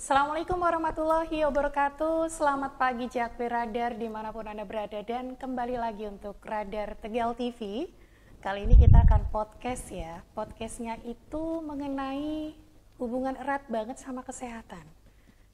Assalamualaikum warahmatullahi wabarakatuh. Selamat pagi Jakpri Radar dimanapun Anda berada, dan kembali lagi untuk Radar Tegal TV. Kali ini kita akan podcast ya. Podcastnya itu mengenai hubungan erat banget sama kesehatan.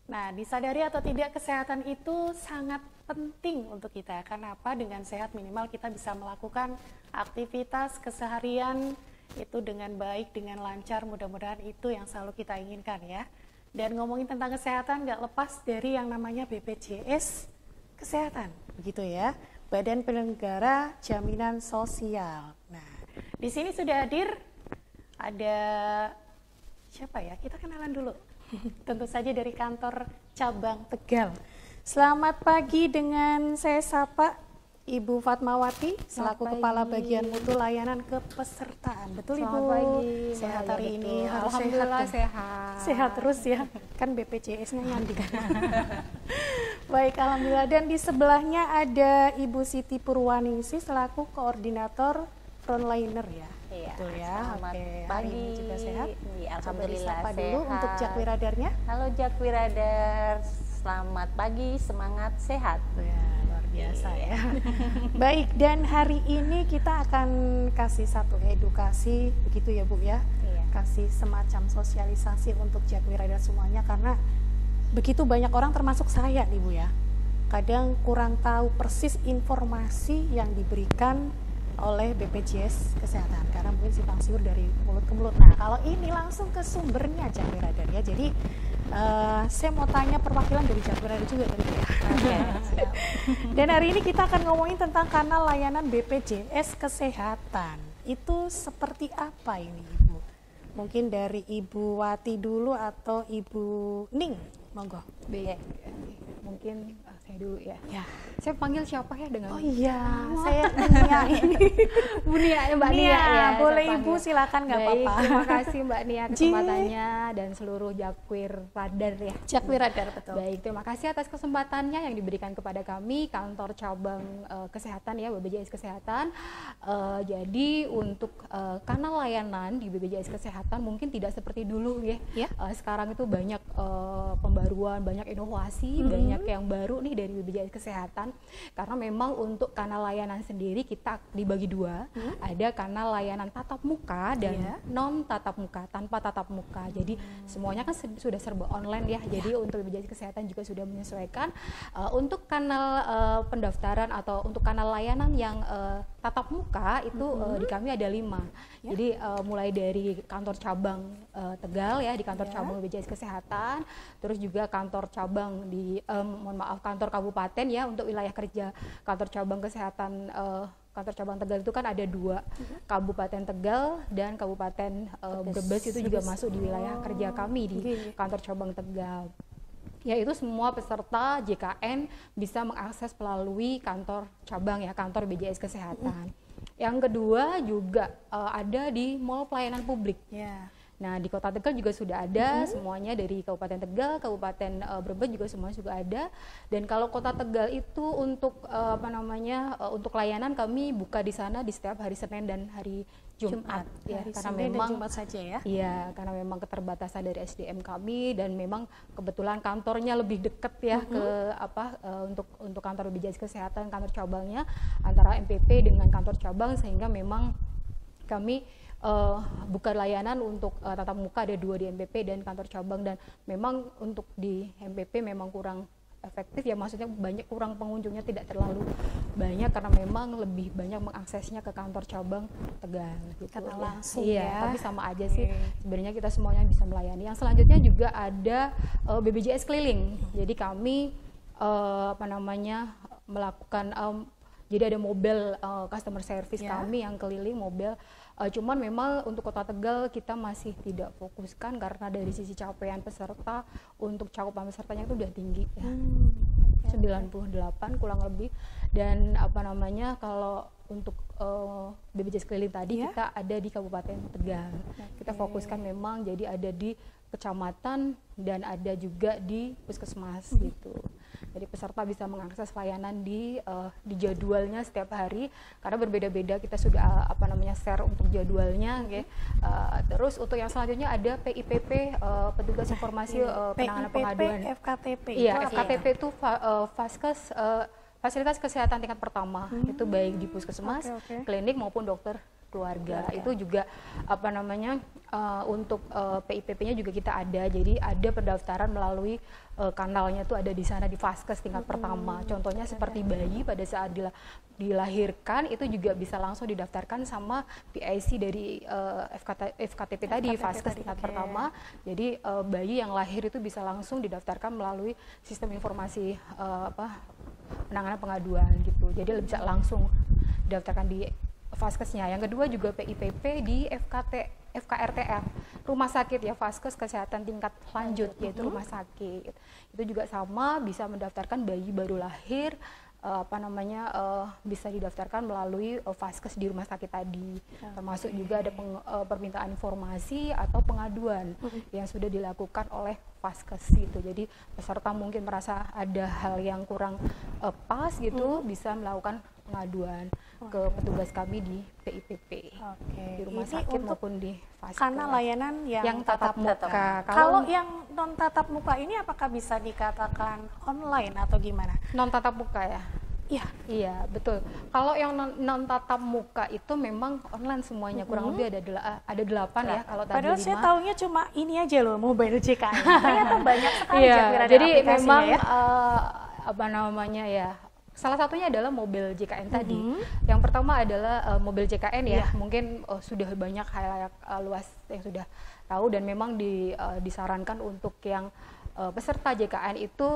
Nah, disadari atau tidak, kesehatan itu sangat penting untuk kita. Kenapa? Dengan sehat minimal kita bisa melakukan aktivitas keseharian itu dengan baik, dengan lancar. Mudah-mudahan itu yang selalu kita inginkan ya. Dan ngomongin tentang kesehatan nggak lepas dari yang namanya BPJS Kesehatan, begitu ya, Badan Penyelenggara Jaminan Sosial. Nah, di sini sudah hadir ada siapa ya? Kita kenalan dulu. Tentu saja dari kantor cabang Tegal. Selamat pagi, dengan saya sapa Ibu Fatmawati selaku Kepala Bagian Mutu Layanan Kepesertaan. Betul Ibu? Selamat pagi. Sehat hari betul. ini, harus Alhamdulillah sehat. Sehat terus ya, kan BPJS-nya nyandi kan. Baik, alhamdulillah. Dan di sebelahnya ada Ibu Siti Purwaningsi selaku Koordinator Frontliner ya. Iya, betul ya. Selamat Oke, pagi. hari ini juga sehat. Iya, Coba alhamdulillah disapa sehat. dulu untuk Jakpri Radarnya. Halo Jakpri Radar, selamat pagi, semangat sehat. Ya, luar biasa ya. Baik, dan hari ini kita akan kasih satu edukasi, begitu ya Bu ya. Iya. Kasih semacam sosialisasi untuk Jakpri Radar semuanya, karena begitu banyak orang termasuk saya nih Bu ya. Kadang kurang tahu persis informasi yang diberikan oleh BPJS Kesehatan, karena mungkin simpang siur dari mulut ke mulut. Nah, kalau ini langsung ke sumbernya Jakpri Radar ya. Jadi saya mau tanya perwakilan dari Jakpri Radar juga tadi ya. Oke, siap. Dan hari ini kita akan ngomongin tentang kanal layanan BPJS Kesehatan. Itu seperti apa ini Ibu? Mungkin dari Ibu Wati dulu atau Ibu Ning, monggo. Baik, mungkin saya dulu ya. Ya. Saya panggil siapa ya dengan? Oh iya, saya Nia ini. Bu Nia, Mbak Nia ya. Boleh saya Ibu, panggil. silakan, nggak Baik, apa-apa. terima kasih Mbak Nia kesempatannya dan seluruh Jakpri Radar ya. Jakpri Radar, betul. Baik, terima kasih atas kesempatannya yang diberikan kepada kami kantor cabang kesehatan ya, BPJS Kesehatan. Jadi untuk kanal layanan di BPJS Kesehatan mungkin tidak seperti dulu ya. Sekarang itu banyak pembaruan, banyak inovasi, banyak yang baru nih dari BPJS Kesehatan. Karena memang untuk kanal layanan sendiri kita dibagi dua. Ada kanal layanan tatap muka dan non tatap muka, tanpa tatap muka. Jadi semuanya kan sudah serba online ya. Jadi untuk BPJS Kesehatan juga sudah menyesuaikan. Untuk kanal pendaftaran atau untuk kanal layanan yang tatap muka itu di kami ada 5. Jadi mulai dari kantor cabang Tegal ya, di kantor cabang BPJS Kesehatan, terus juga kantor cabang di kantor kabupaten ya untuk wilayah kerja kantor cabang kesehatan. Kantor cabang Tegal itu kan ada 2, Kabupaten Tegal dan Kabupaten Brebes itu juga masuk di wilayah kerja kami di kantor cabang Tegal. Yaitu semua peserta JKN bisa mengakses melalui kantor cabang ya, kantor BPJS Kesehatan. Yang kedua juga ada di mall pelayanan publik. Nah, di Kota Tegal juga sudah ada semuanya, dari Kabupaten Tegal, Kabupaten Brebes juga semuanya juga ada. Dan kalau Kota Tegal itu untuk untuk layanan kami buka di sana di setiap hari Senin dan hari Jumat ya, hari karena Senin memang dan Jumat saja ya. Iya, karena memang keterbatasan dari SDM kami dan memang kebetulan kantornya lebih dekat ya ke untuk kantor BPJS Kesehatan, kantor cabangnya antara MPP dengan kantor cabang, sehingga memang kami buka layanan untuk tatap muka ada 2 di MPP dan kantor cabang. Dan memang untuk di MPP memang kurang efektif ya, maksudnya kurang pengunjungnya, tidak terlalu banyak karena memang lebih banyak mengaksesnya ke kantor cabang Tegal gitu. Karena langsung ya. Tapi sama aja sih sebenarnya, kita semuanya bisa melayani. Yang selanjutnya juga ada BPJS keliling. Jadi kami melakukan jadi ada mobil customer service kami yang keliling mobil. Cuman memang untuk Kota Tegal kita masih tidak fokuskan karena dari sisi capaian peserta, untuk cakupan pesertanya itu udah tinggi ya. 98 kurang lebih. Dan kalau untuk BPJS keliling tadi kita ada di Kabupaten Tegal. Kita fokuskan memang jadi ada di kecamatan dan ada juga di puskesmas gitu. Jadi peserta bisa mengakses layanan di jadwalnya setiap hari karena berbeda-beda, kita sudah share untuk jadwalnya. Terus untuk yang selanjutnya ada PIPP, petugas informasi penanganan pengaduan. FKTP Iya, FKTP itu Vaskes, fasilitas kesehatan tingkat pertama. Itu baik di puskesmas, klinik maupun dokter keluarga. Itu juga untuk PIPP-nya juga kita ada. Jadi ada pendaftaran melalui kanalnya itu ada di sana di Vaskes tingkat pertama. Contohnya seperti bayi pada saat dilahirkan itu juga bisa langsung didaftarkan sama PIC dari FKTP tadi, Vaskes tingkat pertama. Jadi bayi yang lahir itu bisa langsung didaftarkan melalui sistem informasi penanganan pengaduan gitu. Jadi bisa langsung didaftarkan di Vaskesnya. Yang kedua juga PIPP di FKRTL, rumah sakit ya, Vaskes kesehatan tingkat lanjut, yaitu rumah sakit. Itu juga sama, bisa mendaftarkan bayi baru lahir, bisa didaftarkan melalui Vaskes di rumah sakit tadi. Termasuk juga ada permintaan informasi atau pengaduan yang sudah dilakukan oleh Vaskes gitu. Jadi peserta mungkin merasa ada hal yang kurang pas gitu, bisa melakukan pengaduan ke petugas kami di PIPP, di rumah sakit maupun di Vaskes. Karena layanan yang tatap muka. Kalau yang non tatap muka ini apakah bisa dikatakan online atau gimana? Non tatap muka ya? Iya, betul. Kalau yang non tatap muka itu memang online semuanya, kurang lebih ada 8 ya kalau tadi 5. Padahal saya taunya cuma ini aja loh, mobile JKN. Ternyata banyak sekali jadi memang ya. Salah satunya adalah mobil JKN tadi. Yang pertama adalah mobil JKN ya. Mungkin sudah banyak halayak luas yang sudah tahu, dan memang disarankan untuk yang peserta JKN itu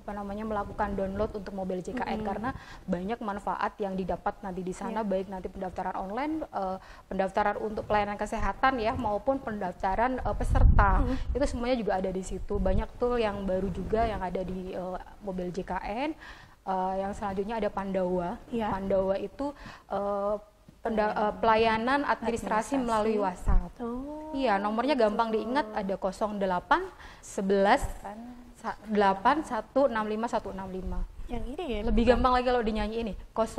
melakukan download untuk mobil JKN karena banyak manfaat yang didapat nanti di sana, baik nanti pendaftaran online, pendaftaran untuk pelayanan kesehatan ya, maupun pendaftaran peserta. Itu semuanya juga ada di situ. Banyak tool yang baru juga yang ada di mobil JKN. Yang selanjutnya ada Pandawa. Pandawa itu pelayanan administrasi melalui WhatsApp. Iya, nomornya gampang diingat, ada 08 11 8 1 65 165. Yang ini ya, lebih gampang lagi kalau dinyanyi ini, 08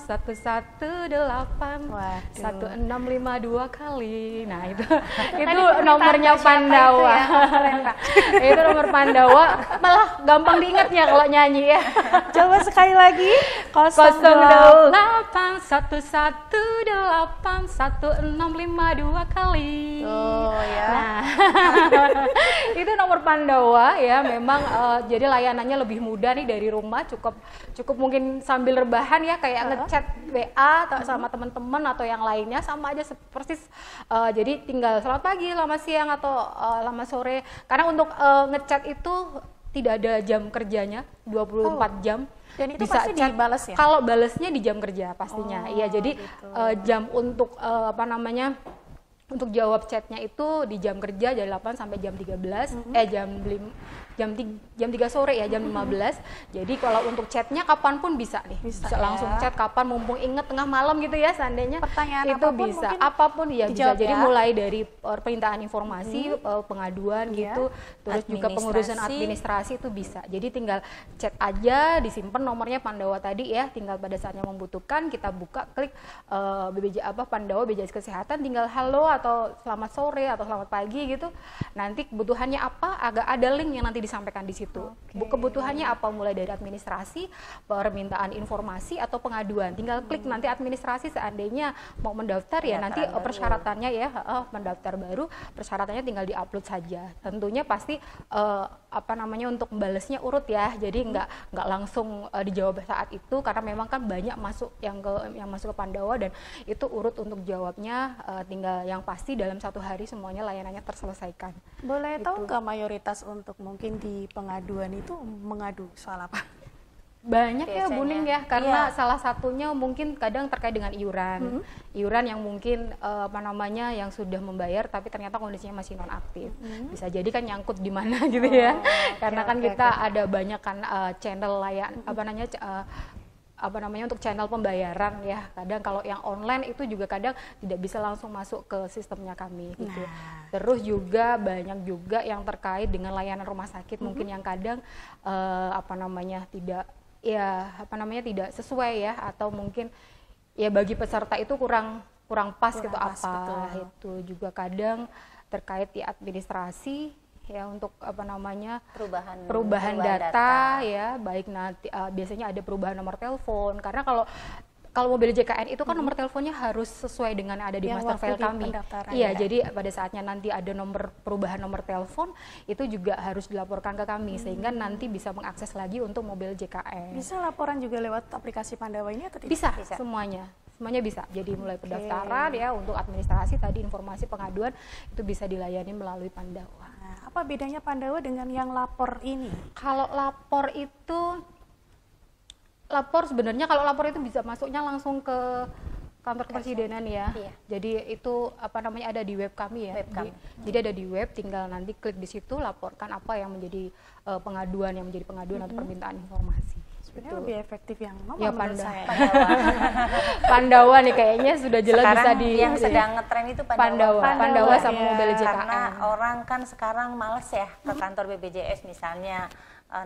118 1652 kali. Nah itu nomornya Pandawa. Itu nomor Pandawa, malah gampang diingatnya kalau nyanyi ya. Coba sekali lagi, 08 118 1652 kali. Nah, itu nomor Pandawa ya. Memang jadi layanannya lebih mudah nih, dari rumah cukup mungkin sambil rebahan ya, kayak ngechat WA atau sama teman-teman atau yang lainnya, sama aja persis. Jadi tinggal selamat pagi, selamat siang atau selamat sore. Karena untuk ngechat itu tidak ada jam kerjanya, 24 jam. Dan itu bisa pasti chat, dibales ya? Kalau balesnya di jam kerja pastinya. Iya, jadi gitu. Jam untuk untuk jawab chatnya itu di jam kerja jam 8 sampai jam 13, jam 3 sore ya, jam 15. Jadi kalau untuk chatnya kapanpun bisa nih, bisa langsung chat kapan, mumpung inget tengah malam gitu ya, seandainya pertanyaan itu bisa apapun ya bisa. Jadi mulai dari permintaan informasi, pengaduan gitu, terus juga pengurusan administrasi itu bisa. Jadi tinggal chat aja, disimpan nomornya Pandawa tadi ya, tinggal pada saatnya membutuhkan kita buka, klik Pandawa BPJS Kesehatan, tinggal halo atau selamat sore atau selamat pagi gitu. Nanti kebutuhannya apa, ada link yang nanti disampaikan di situ. Kebutuhannya apa, mulai dari administrasi, permintaan informasi atau pengaduan. Tinggal klik nanti administrasi, seandainya mau mendaftar ya nanti persyaratannya ya, mendaftar baru, persyaratannya tinggal diupload saja. Tentunya pasti untuk membalesnya urut ya. Jadi nggak langsung dijawab saat itu, karena memang kan banyak yang masuk ke Pandawa, dan itu urut untuk jawabnya. Tinggal yang pasti dalam 1 hari semuanya layanannya terselesaikan. Boleh tahu nggak mayoritas untuk mungkin di pengaduan itu mengadu soal apa? Banyak biasanya. Ya Bu Ning ya, karena salah satunya mungkin kadang terkait dengan iuran. Iuran yang mungkin yang sudah membayar tapi ternyata kondisinya masih non aktif. Bisa jadi kan nyangkut di mana gitu ya. Karena kan kita ada banyak kan channel untuk channel pembayaran ya. Kadang kalau yang online itu juga kadang tidak bisa langsung masuk ke sistemnya kami gitu. Terus juga banyak juga yang terkait dengan layanan rumah sakit mungkin yang kadang tidak sesuai ya, atau mungkin ya bagi peserta itu kurang pas gitu betul. Itu juga kadang terkait di administrasi ya, untuk perubahan data ya, baik nanti biasanya ada perubahan nomor telepon, karena kalau mobil JKN itu kan nomor teleponnya harus sesuai dengan ada di master file kami. Iya, jadi pada saatnya nanti ada perubahan nomor telepon itu juga harus dilaporkan ke kami sehingga nanti bisa mengakses lagi untuk mobil JKN. Bisa laporan juga lewat aplikasi Pandawa ini atau tidak? Bisa. Semuanya bisa. Jadi mulai pendaftaran ya, untuk administrasi tadi, informasi pengaduan itu bisa dilayani melalui Pandawa. Nah, apa bedanya Pandawa dengan yang lapor ini? Kalau lapor sebenarnya kalau lapor itu bisa masuknya langsung ke kantor kepresidenan ya. Iya. Jadi itu ada di web kami ya. Jadi ada di web, tinggal nanti klik di situ, laporkan apa yang menjadi pengaduan atau permintaan informasi. Sebenarnya lebih efektif yang ya, Pandawa nih kayaknya sudah jelas sekarang bisa yang sedang ngetren itu Pandawa sama mobil JKN. Karena orang kan sekarang males ya ke kantor BPJS misalnya,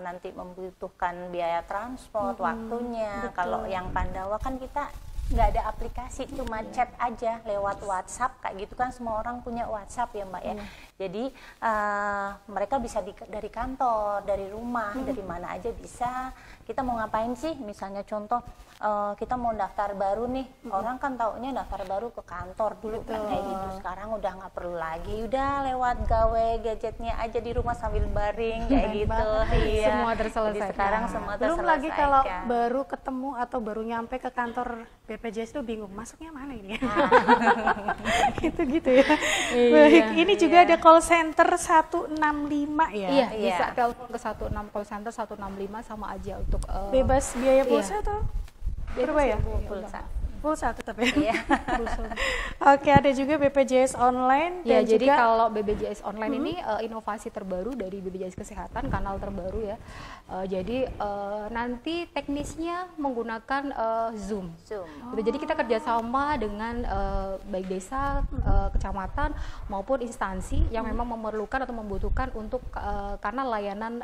nanti membutuhkan biaya transport, waktunya. Kalau yang Pandawa kan kita nggak ada aplikasi, cuma chat aja lewat WhatsApp kayak gitu kan, semua orang punya WhatsApp ya Mbak ya. Jadi mereka bisa dari kantor, dari rumah, dari mana aja bisa. Kita mau ngapain sih, misalnya contoh kita mau daftar baru nih, orang kan taunya daftar baru ke kantor dulu kan kayak gitu. Sekarang udah nggak perlu lagi, udah lewat gawe gadgetnya aja di rumah sambil baring kayak gitu. Iya. Semua terselesaikan. Jadi sekarang semua terselesaikan. Belum lagi kalau baru ketemu atau baru nyampe ke kantor BPJS itu bingung masuknya mana ini ya. Gitu ya. Baik, ini juga ada call center 165 ya. Iya, bisa telepon ke 16 call center 165 sama aja untuk bebas biaya pulsa atau berbayar? Pulsa tetap ya. Iya. Oke, ada juga BPJS online ya, dan jadi juga kalau BPJS online ini inovasi terbaru dari BPJS Kesehatan, kanal terbaru ya. Jadi nanti teknisnya menggunakan Zoom. Gitu. Jadi kita kerjasama dengan baik desa, kecamatan maupun instansi yang memang memerlukan atau membutuhkan untuk kanal layanan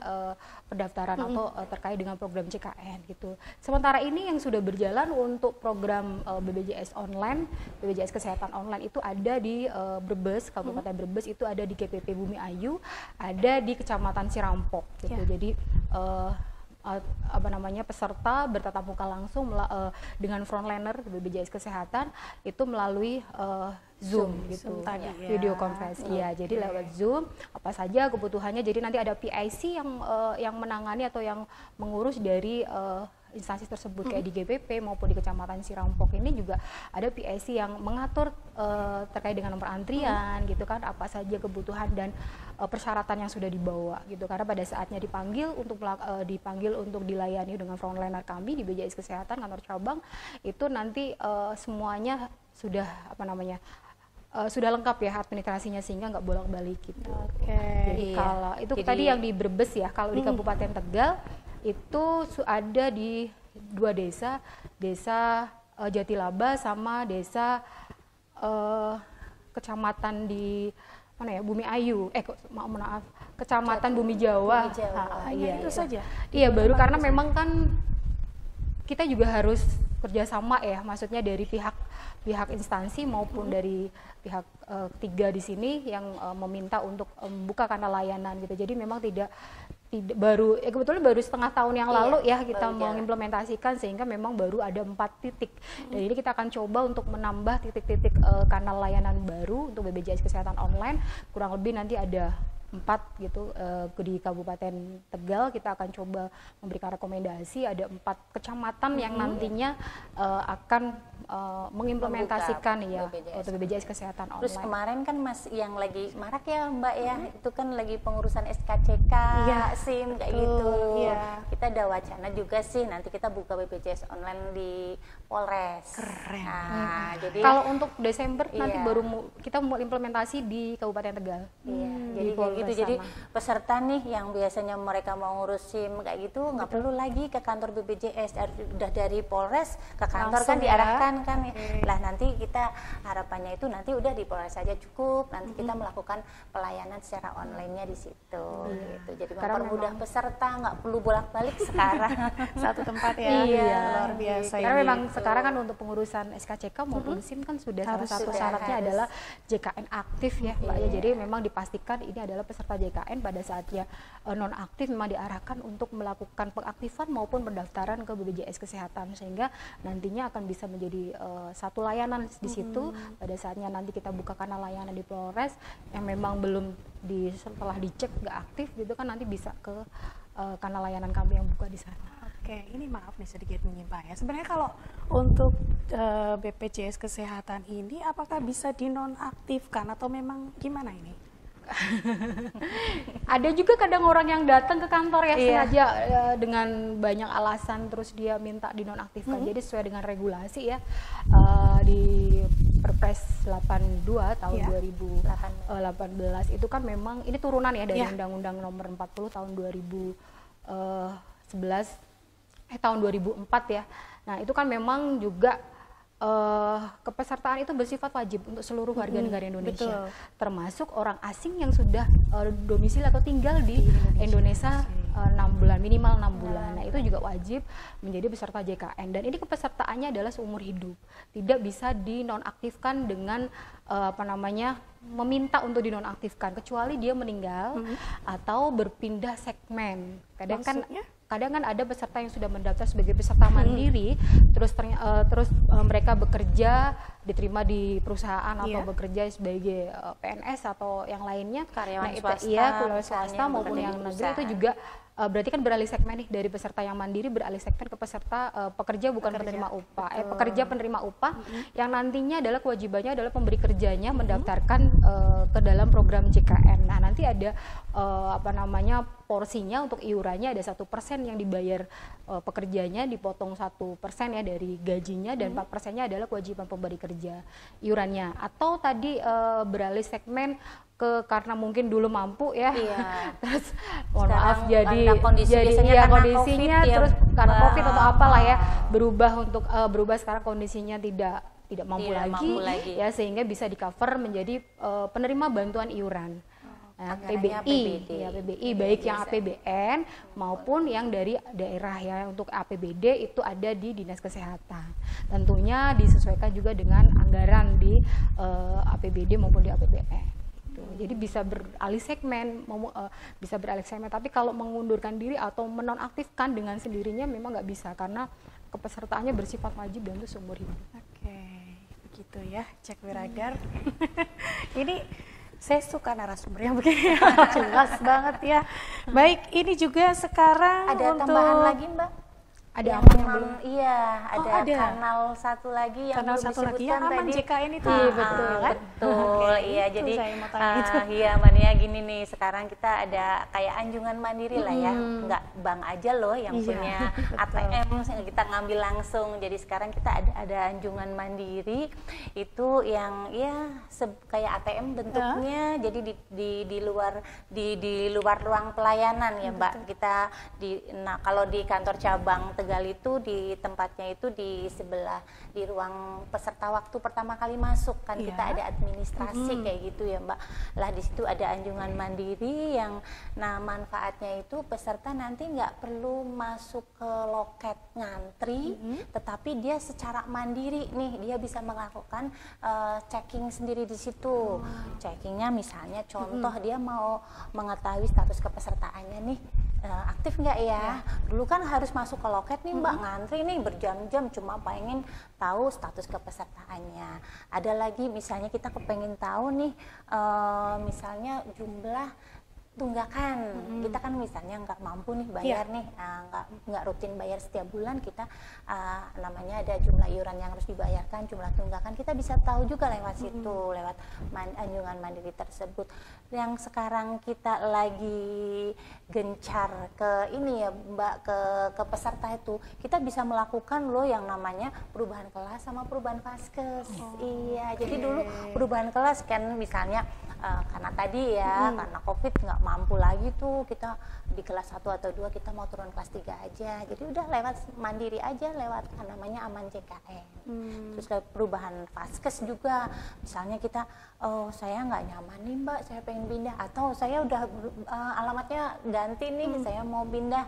pendaftaran atau terkait dengan program JKN gitu. Sementara ini yang sudah berjalan untuk program BPJS online, BPJS Kesehatan online itu ada di Brebes, Kabupaten Brebes itu ada di GPP Bumi Ayu, ada di Kecamatan Cirampok gitu. Jadi peserta bertatap muka langsung dengan frontliner BPJS Kesehatan itu melalui Zoom gitu, video conference ya. Jadi lewat Zoom apa saja kebutuhannya. Jadi nanti ada PIC yang menangani atau yang mengurus dari instansi tersebut kayak di GPP maupun di Kecamatan Cirampok ini juga ada PIC yang mengatur terkait dengan nomor antrian gitu kan, apa saja kebutuhan dan persyaratan yang sudah dibawa gitu, karena pada saatnya dipanggil untuk dilayani dengan frontliner kami di BPJS Kesehatan kantor cabang itu nanti semuanya sudah sudah lengkap ya administrasinya sehingga nggak bolak-balik gitu. Jadi kalau itu tadi yang di Brebes ya, kalau di Kabupaten Tegal itu ada di 2 desa Jatilaba sama desa kecamatan di Bumi Ayu, kecamatan Bumi Jawa. Iya, itu saja. Iya, baru karena memang kan kita juga harus kerjasama ya, maksudnya dari pihak instansi maupun dari pihak ketiga di sini yang meminta untuk membuka kanal layanan gitu. Jadi memang tidak kebetulan baru setengah tahun yang lalu ya kita mengimplementasikan, sehingga memang baru ada 4 titik. Dan ini kita akan coba untuk menambah titik-titik kanal layanan baru untuk BPJS Kesehatan online, kurang lebih nanti ada 4 gitu di Kabupaten Tegal. Kita akan coba memberikan rekomendasi, ada 4 kecamatan yang nantinya akan mengimplementasikan ya untuk BPJS Kesehatan online. Terus kemarin kan yang lagi marak ya Mbak ya, itu kan lagi pengurusan SKCK, SIM kayak gitu. Kita ada wacana juga sih nanti kita buka BPJS online di Polres. Keren. Nah, jadi kalau untuk Desember nanti baru kita mau implementasi di Kabupaten Tegal. Jadi kayak gitu gitu. Jadi peserta nih yang biasanya mereka mau ngurus SIM kayak gitu nggak perlu lagi ke kantor BPJS, udah dari Polres ke kantor langsung kan diarahkan kan. Lah nanti kita harapannya itu nanti udah di Polres saja cukup, nanti kita melakukan pelayanan secara online-nya di situ gitu. Jadi mempermudah peserta, nggak perlu bolak-balik sekarang. Satu tempat ya. Iya, luar biasa. Karena memang gitu. sekarang kan untuk pengurusan SKCK maupun SIM kan sudah salah satu syaratnya adalah JKN aktif ya Mbak ya. Jadi memang dipastikan ini adalah peserta JKN pada saat dia non aktif memang diarahkan untuk melakukan pengaktifan maupun pendaftaran ke BPJS Kesehatan, sehingga nantinya akan bisa menjadi satu layanan di situ pada saatnya nanti kita buka kanal layanan di Polres yang memang belum setelah dicek nggak aktif gitu kan, nanti bisa ke kanal layanan kami yang buka di sana. Oke, ini maaf nih sedikit menyimpang ya. Sebenarnya kalau untuk BPJS Kesehatan ini apakah bisa dinonaktifkan atau memang gimana ini? Ada juga kadang orang yang datang ke kantor ya sengaja dengan banyak alasan terus dia minta dinonaktifkan. Jadi sesuai dengan regulasi ya di Perpres 82 tahun 2018 itu kan memang ini turunan ya dari Undang-Undang Nomor 40 tahun 2004 ya. Nah, itu kan memang juga kepesertaan itu bersifat wajib untuk seluruh warga negara Indonesia, termasuk orang asing yang sudah domisili atau tinggal di Indonesia 6 bulan, minimal 6 bulan. Nah, itu juga wajib menjadi peserta JKN, dan ini kepesertaannya adalah seumur hidup, tidak bisa dinonaktifkan dengan meminta untuk dinonaktifkan kecuali dia meninggal atau berpindah segmen. Kadang kan ada peserta yang sudah mendaftar sebagai peserta mandiri, terus mereka bekerja diterima di perusahaan atau bekerja sebagai PNS atau yang lainnya, karyawan swasta maupun yang negeri, itu juga berarti kan beralih segmen nih dari peserta yang mandiri beralih segmen ke peserta pekerja penerima upah, pekerja penerima upah yang nantinya adalah kewajibannya adalah pemberi kerjanya mendaftarkan ke dalam program JKN. Nah, nanti ada porsinya untuk iurannya ada 1% yang dibayar pekerjanya, dipotong 1% ya dari gajinya, dan 4%-nya adalah kewajiban pemberi kerja iurannya. Atau tadi beralih segmen karena mungkin dulu mampu ya, terus mohon maaf jadi kondisinya COVID, terus karena COVID atau apalah ya berubah sekarang kondisinya tidak mampu lagi ya, sehingga bisa di cover menjadi penerima bantuan iuran. Nah, PBI baik yang APBN maupun yang dari daerah ya. Untuk APBD itu ada di Dinas Kesehatan. Tentunya disesuaikan juga dengan anggaran di APBD maupun di APBN. Jadi bisa beralih segmen, tapi kalau mengundurkan diri atau menonaktifkan dengan sendirinya memang nggak bisa, karena kepesertaannya bersifat wajib dan itu seumur hidup. Oke, begitu ya, Cakwe Radar. Ini saya suka narasumber yang begini, jelas banget ya. Baik, ini juga sekarang ada tambahan lagi, Mbak. Ada apa yang belum? Iya, ada kanal satu lagi yang belum disebutkan tadi. JKN itu. Betul kan? Betul. Iya, jadi iya Mania gini nih, sekarang kita ada kayak anjungan mandiri lah ya. Enggak bank aja loh yang punya ATM kita ngambil langsung. Jadi sekarang kita ada anjungan mandiri itu yang kayak ATM bentuknya. Jadi di luar ruang pelayanan ya, Mbak. Kita kalau di kantor cabang Tegal itu di tempatnya itu di sebelah di ruang peserta waktu pertama kali masuk kan, kita ada administrasi kayak gitu ya, Mbak. Lah di situ ada anjungan mandiri yang manfaatnya itu peserta nanti nggak perlu masuk ke loket ngantri, tetapi dia secara mandiri nih dia bisa melakukan checking sendiri di situ. Checkingnya misalnya contoh dia mau mengetahui status kepesertaannya nih, aktif nggak ya? Dulu kan harus masuk ke loket nih, Mbak, ngantri nih berjam-jam cuma pengen tahu status kepesertaannya. Ada lagi misalnya kita kepengen tahu nih misalnya jumlah tunggakan, kita kan misalnya nggak mampu nih bayar nih, nggak rutin bayar setiap bulan, kita namanya ada jumlah iuran yang harus dibayarkan, jumlah tunggakan kita bisa tahu juga lewat situ, lewat anjungan mandiri tersebut. Yang sekarang kita lagi gencar ke ini ya Mbak, ke peserta itu, kita bisa melakukan loh yang namanya perubahan kelas sama perubahan vaskes. Iya, jadi dulu perubahan kelas kan misalnya karena tadi ya karena COVID nggak mampu lagi tuh kita di kelas 1 atau 2 kita mau turun kelas 3 aja, jadi udah lewat mandiri aja lewat namanya Aman JKN. Terus perubahan vaskes juga, misalnya kita saya nggak nyaman nih Mbak, saya pengen pindah, atau saya udah alamatnya ganti nih, saya mau pindah,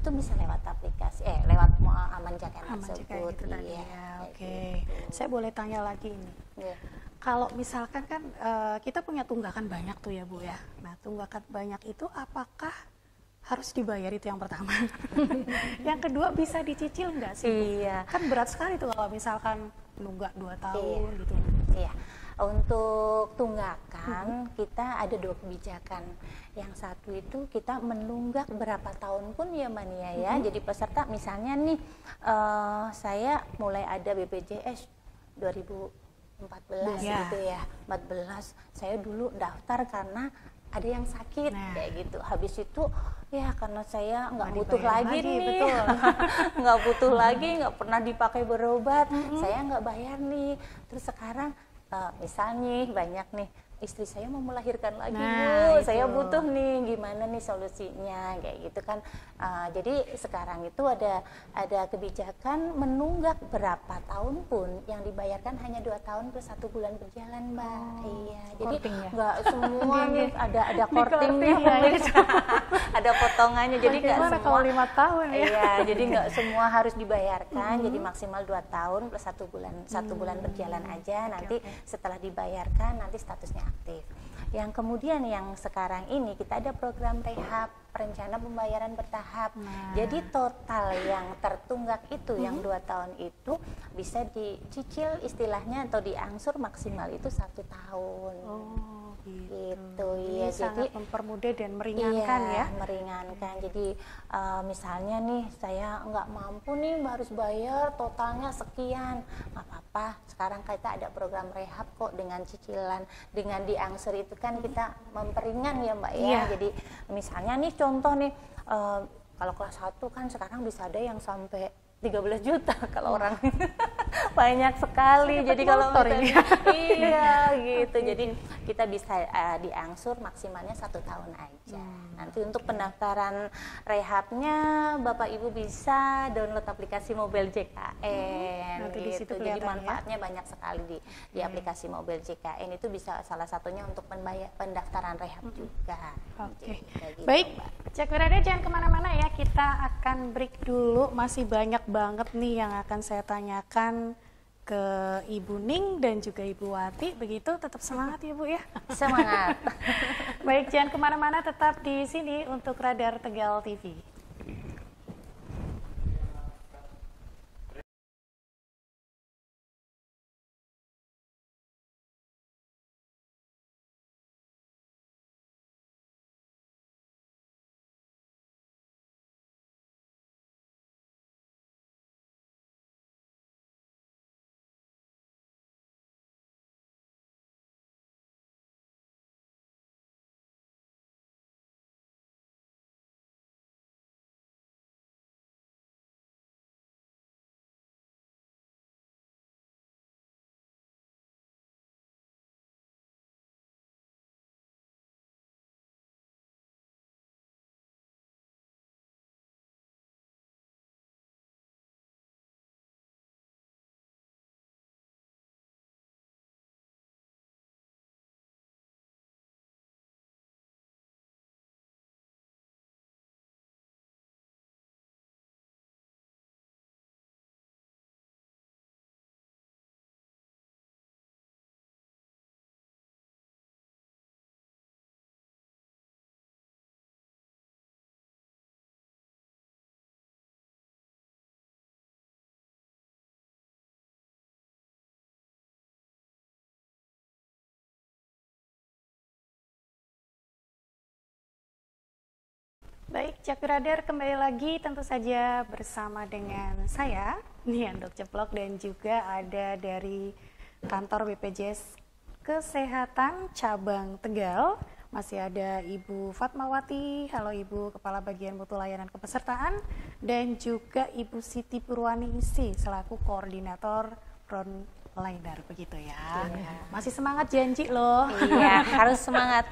itu bisa lewat aplikasi lewat Aman JKN tersebut. Gitu tadi ya. Oke. Saya boleh tanya lagi ini. Kalau misalkan kan kita punya tunggakan banyak tuh ya Bu ya. Nah, tunggakan banyak itu apakah harus dibayar, itu yang pertama? Yang kedua, bisa dicicil nggak sih Bu? Iya. Kan berat sekali tuh kalau misalkan nunggak 2 tahun gitu. Iya. Untuk tunggakan kita ada 2 kebijakan. Yang satu itu kita menunggak berapa tahun pun ya Mbak Nia ya. Jadi peserta misalnya nih saya mulai ada BPJS 2014 gitu ya. 14 saya dulu daftar karena ada yang sakit kayak gitu. Habis itu ya karena saya nggak butuh lagi nih, betul. Nggak butuh lagi, nggak pernah dipakai berobat, saya nggak bayar nih. Terus sekarang misalnya banyak nih istri saya mau melahirkan lagi Bu, saya butuh nih, gimana nih solusinya kayak gitu kan. Jadi sekarang itu ada kebijakan menunggak berapa tahun pun yang dibayarkan hanya 2 tahun plus 1 bulan berjalan Mbak. Iya, jadi nggak semua nih ada kortingnya, ada potongannya, jadi nggak semua kalau 5 tahun ya. Iya, jadi nggak semua harus dibayarkan, jadi maksimal 2 tahun plus 1 bulan, 1 bulan berjalan aja, nanti setelah dibayarkan nanti statusnya aktif. Yang kemudian yang sekarang ini kita ada program rehab, rencana pembayaran bertahap. Jadi total yang tertunggak itu yang 2 tahun itu bisa dicicil istilahnya atau diangsur maksimal itu 1 tahun. Gitu ya. Jadi sangat mempermudah dan meringankan ya. Meringankan. Jadi misalnya nih saya nggak mampu nih harus bayar totalnya sekian, nggak apa-apa. Sekarang kita ada program rehab kok dengan cicilan, dengan diangsur itu kan kita memperingan ya Mbak ya. Jadi misalnya nih contoh nih kalau kelas 1 kan sekarang bisa ada yang sampai 13 juta kalau orang banyak sekali. Jadi kalau misalnya, iya gitu. Jadi kita bisa diangsur maksimalnya 1 tahun aja. Nanti untuk pendaftaran rehabnya Bapak Ibu bisa download aplikasi Mobil JKN. Nanti di situ gitu. Jadi manfaatnya banyak sekali di aplikasi Mobil JKN, itu bisa salah satunya untuk pendaftaran rehab juga. Oke. Gitu, baik, Mbak. Cakwirada jangan kemana-mana ya, kita akan break dulu, masih banyak banget nih yang akan saya tanyakan ke Ibu Ning dan juga Ibu Wati. Begitu, tetap semangat ya Bu ya. Semangat. Baik, jangan kemana-mana, tetap di sini untuk Radar Tegal TV. Baik, Cakwiradar kembali lagi tentu saja bersama dengan saya, Nia Dok Ceplok, dan juga ada dari kantor BPJS Kesehatan Cabang Tegal, Masih ada Ibu Fatmawati, halo Ibu, Kepala Bagian Mutu Layanan Kepesertaan, dan juga Ibu Siti Purwani Isi selaku Koordinator Frontliner, begitu ya. Masih semangat janji loh. Iya, harus semangat.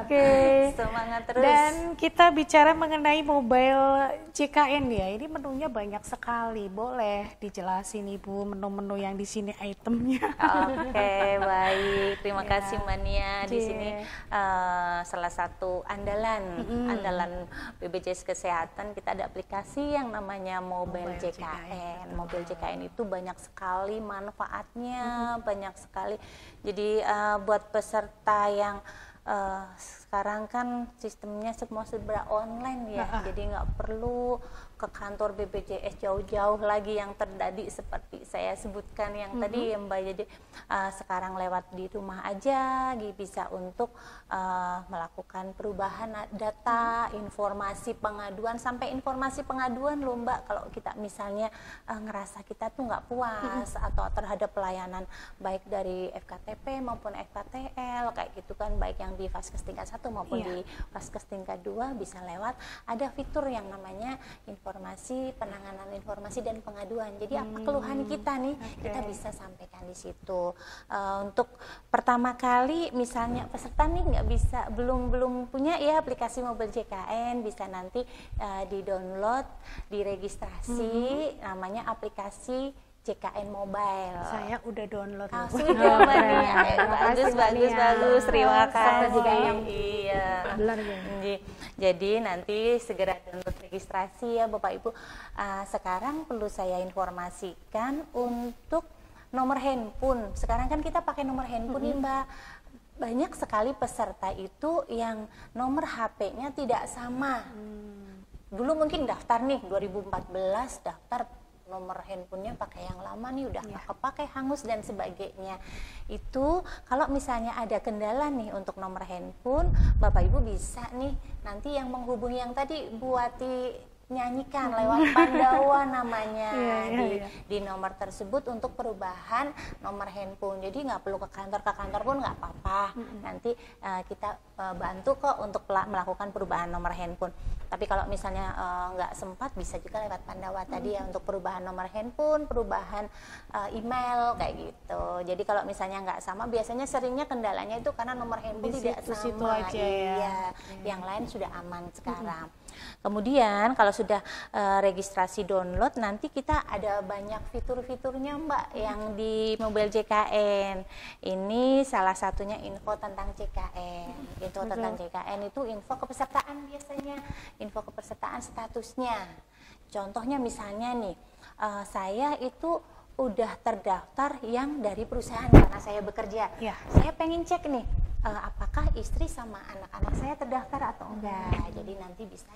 Oke. Semangat terus. Dan kita bicara mengenai mobile JKN ya, ini menunya banyak sekali. Boleh dijelasin Ibu menu-menu yang di sini itemnya? Oke, baik. Terima Ya. kasih Mania. Di sini salah satu andalan BPJS Kesehatan, kita ada aplikasi yang namanya Mobile JKN. Mobile JKN itu banyak sekali manfaatnya, banyak sekali. Jadi buat peserta yang sekarang kan sistemnya semua serba online ya, jadi nggak perlu ke kantor BPJS jauh-jauh lagi yang terdadi seperti saya sebutkan yang tadi ya Mbak. Jadi sekarang lewat di rumah aja bisa untuk melakukan perubahan data, informasi pengaduan, sampai informasi pengaduan loh Mbak, kalau kita misalnya ngerasa kita tuh nggak puas atau terhadap pelayanan baik dari FKTP maupun FKTL kayak gitu kan, baik yang di Vaskes tingkat 1 maupun di Vaskes tingkat 2, bisa lewat ada fitur yang namanya informasi, penanganan informasi dan pengaduan. Jadi apa keluhan kita nih, kita bisa sampaikan di situ. Untuk pertama kali misalnya peserta nih nggak bisa, belum punya ya aplikasi Mobile JKN, bisa nanti di-download, diregistrasi, namanya aplikasi JKN Mobile. Saya udah download. Sudah Mbak Nia. Bagus. Terima kasih. Iya. Jadi nanti segera download registrasi ya Bapak Ibu. Sekarang perlu saya informasikan untuk nomor handphone. Sekarang kan kita pakai nomor handphone nih Mbak. Banyak sekali peserta itu yang nomor HP-nya tidak sama. Dulu mungkin daftar nih 2014 daftar, nomor handphonenya pakai yang lama nih, udah nggak kepakai, hangus dan sebagainya. Itu kalau misalnya ada kendala nih untuk nomor handphone, Bapak Ibu bisa nih nanti yang menghubungi yang tadi Buati nyanyikan lewat Pandawa namanya di nomor tersebut untuk perubahan nomor handphone. Jadi nggak perlu ke kantor pun nggak apa-apa. Nanti kita bantu kok untuk melakukan perubahan nomor handphone. Tapi kalau misalnya nggak sempat, bisa juga lewat Pandawa tadi ya untuk perubahan nomor handphone, perubahan email kayak gitu. Jadi kalau misalnya nggak sama, biasanya seringnya kendalanya itu karena nomor handphone tidak sama. Aja ya. Yang lain sudah aman sekarang. Kemudian kalau sudah registrasi download, nanti kita ada banyak fitur-fiturnya Mbak yang di Mobile JKN. Ini salah satunya info tentang JKN. Info tentang JKN itu info kepesertaan biasanya, info kepesertaan statusnya. Contohnya misalnya nih, saya itu udah terdaftar yang dari perusahaan karena saya bekerja. Saya pengen cek nih, apakah istri sama anak-anak saya terdaftar atau enggak. Jadi nanti bisa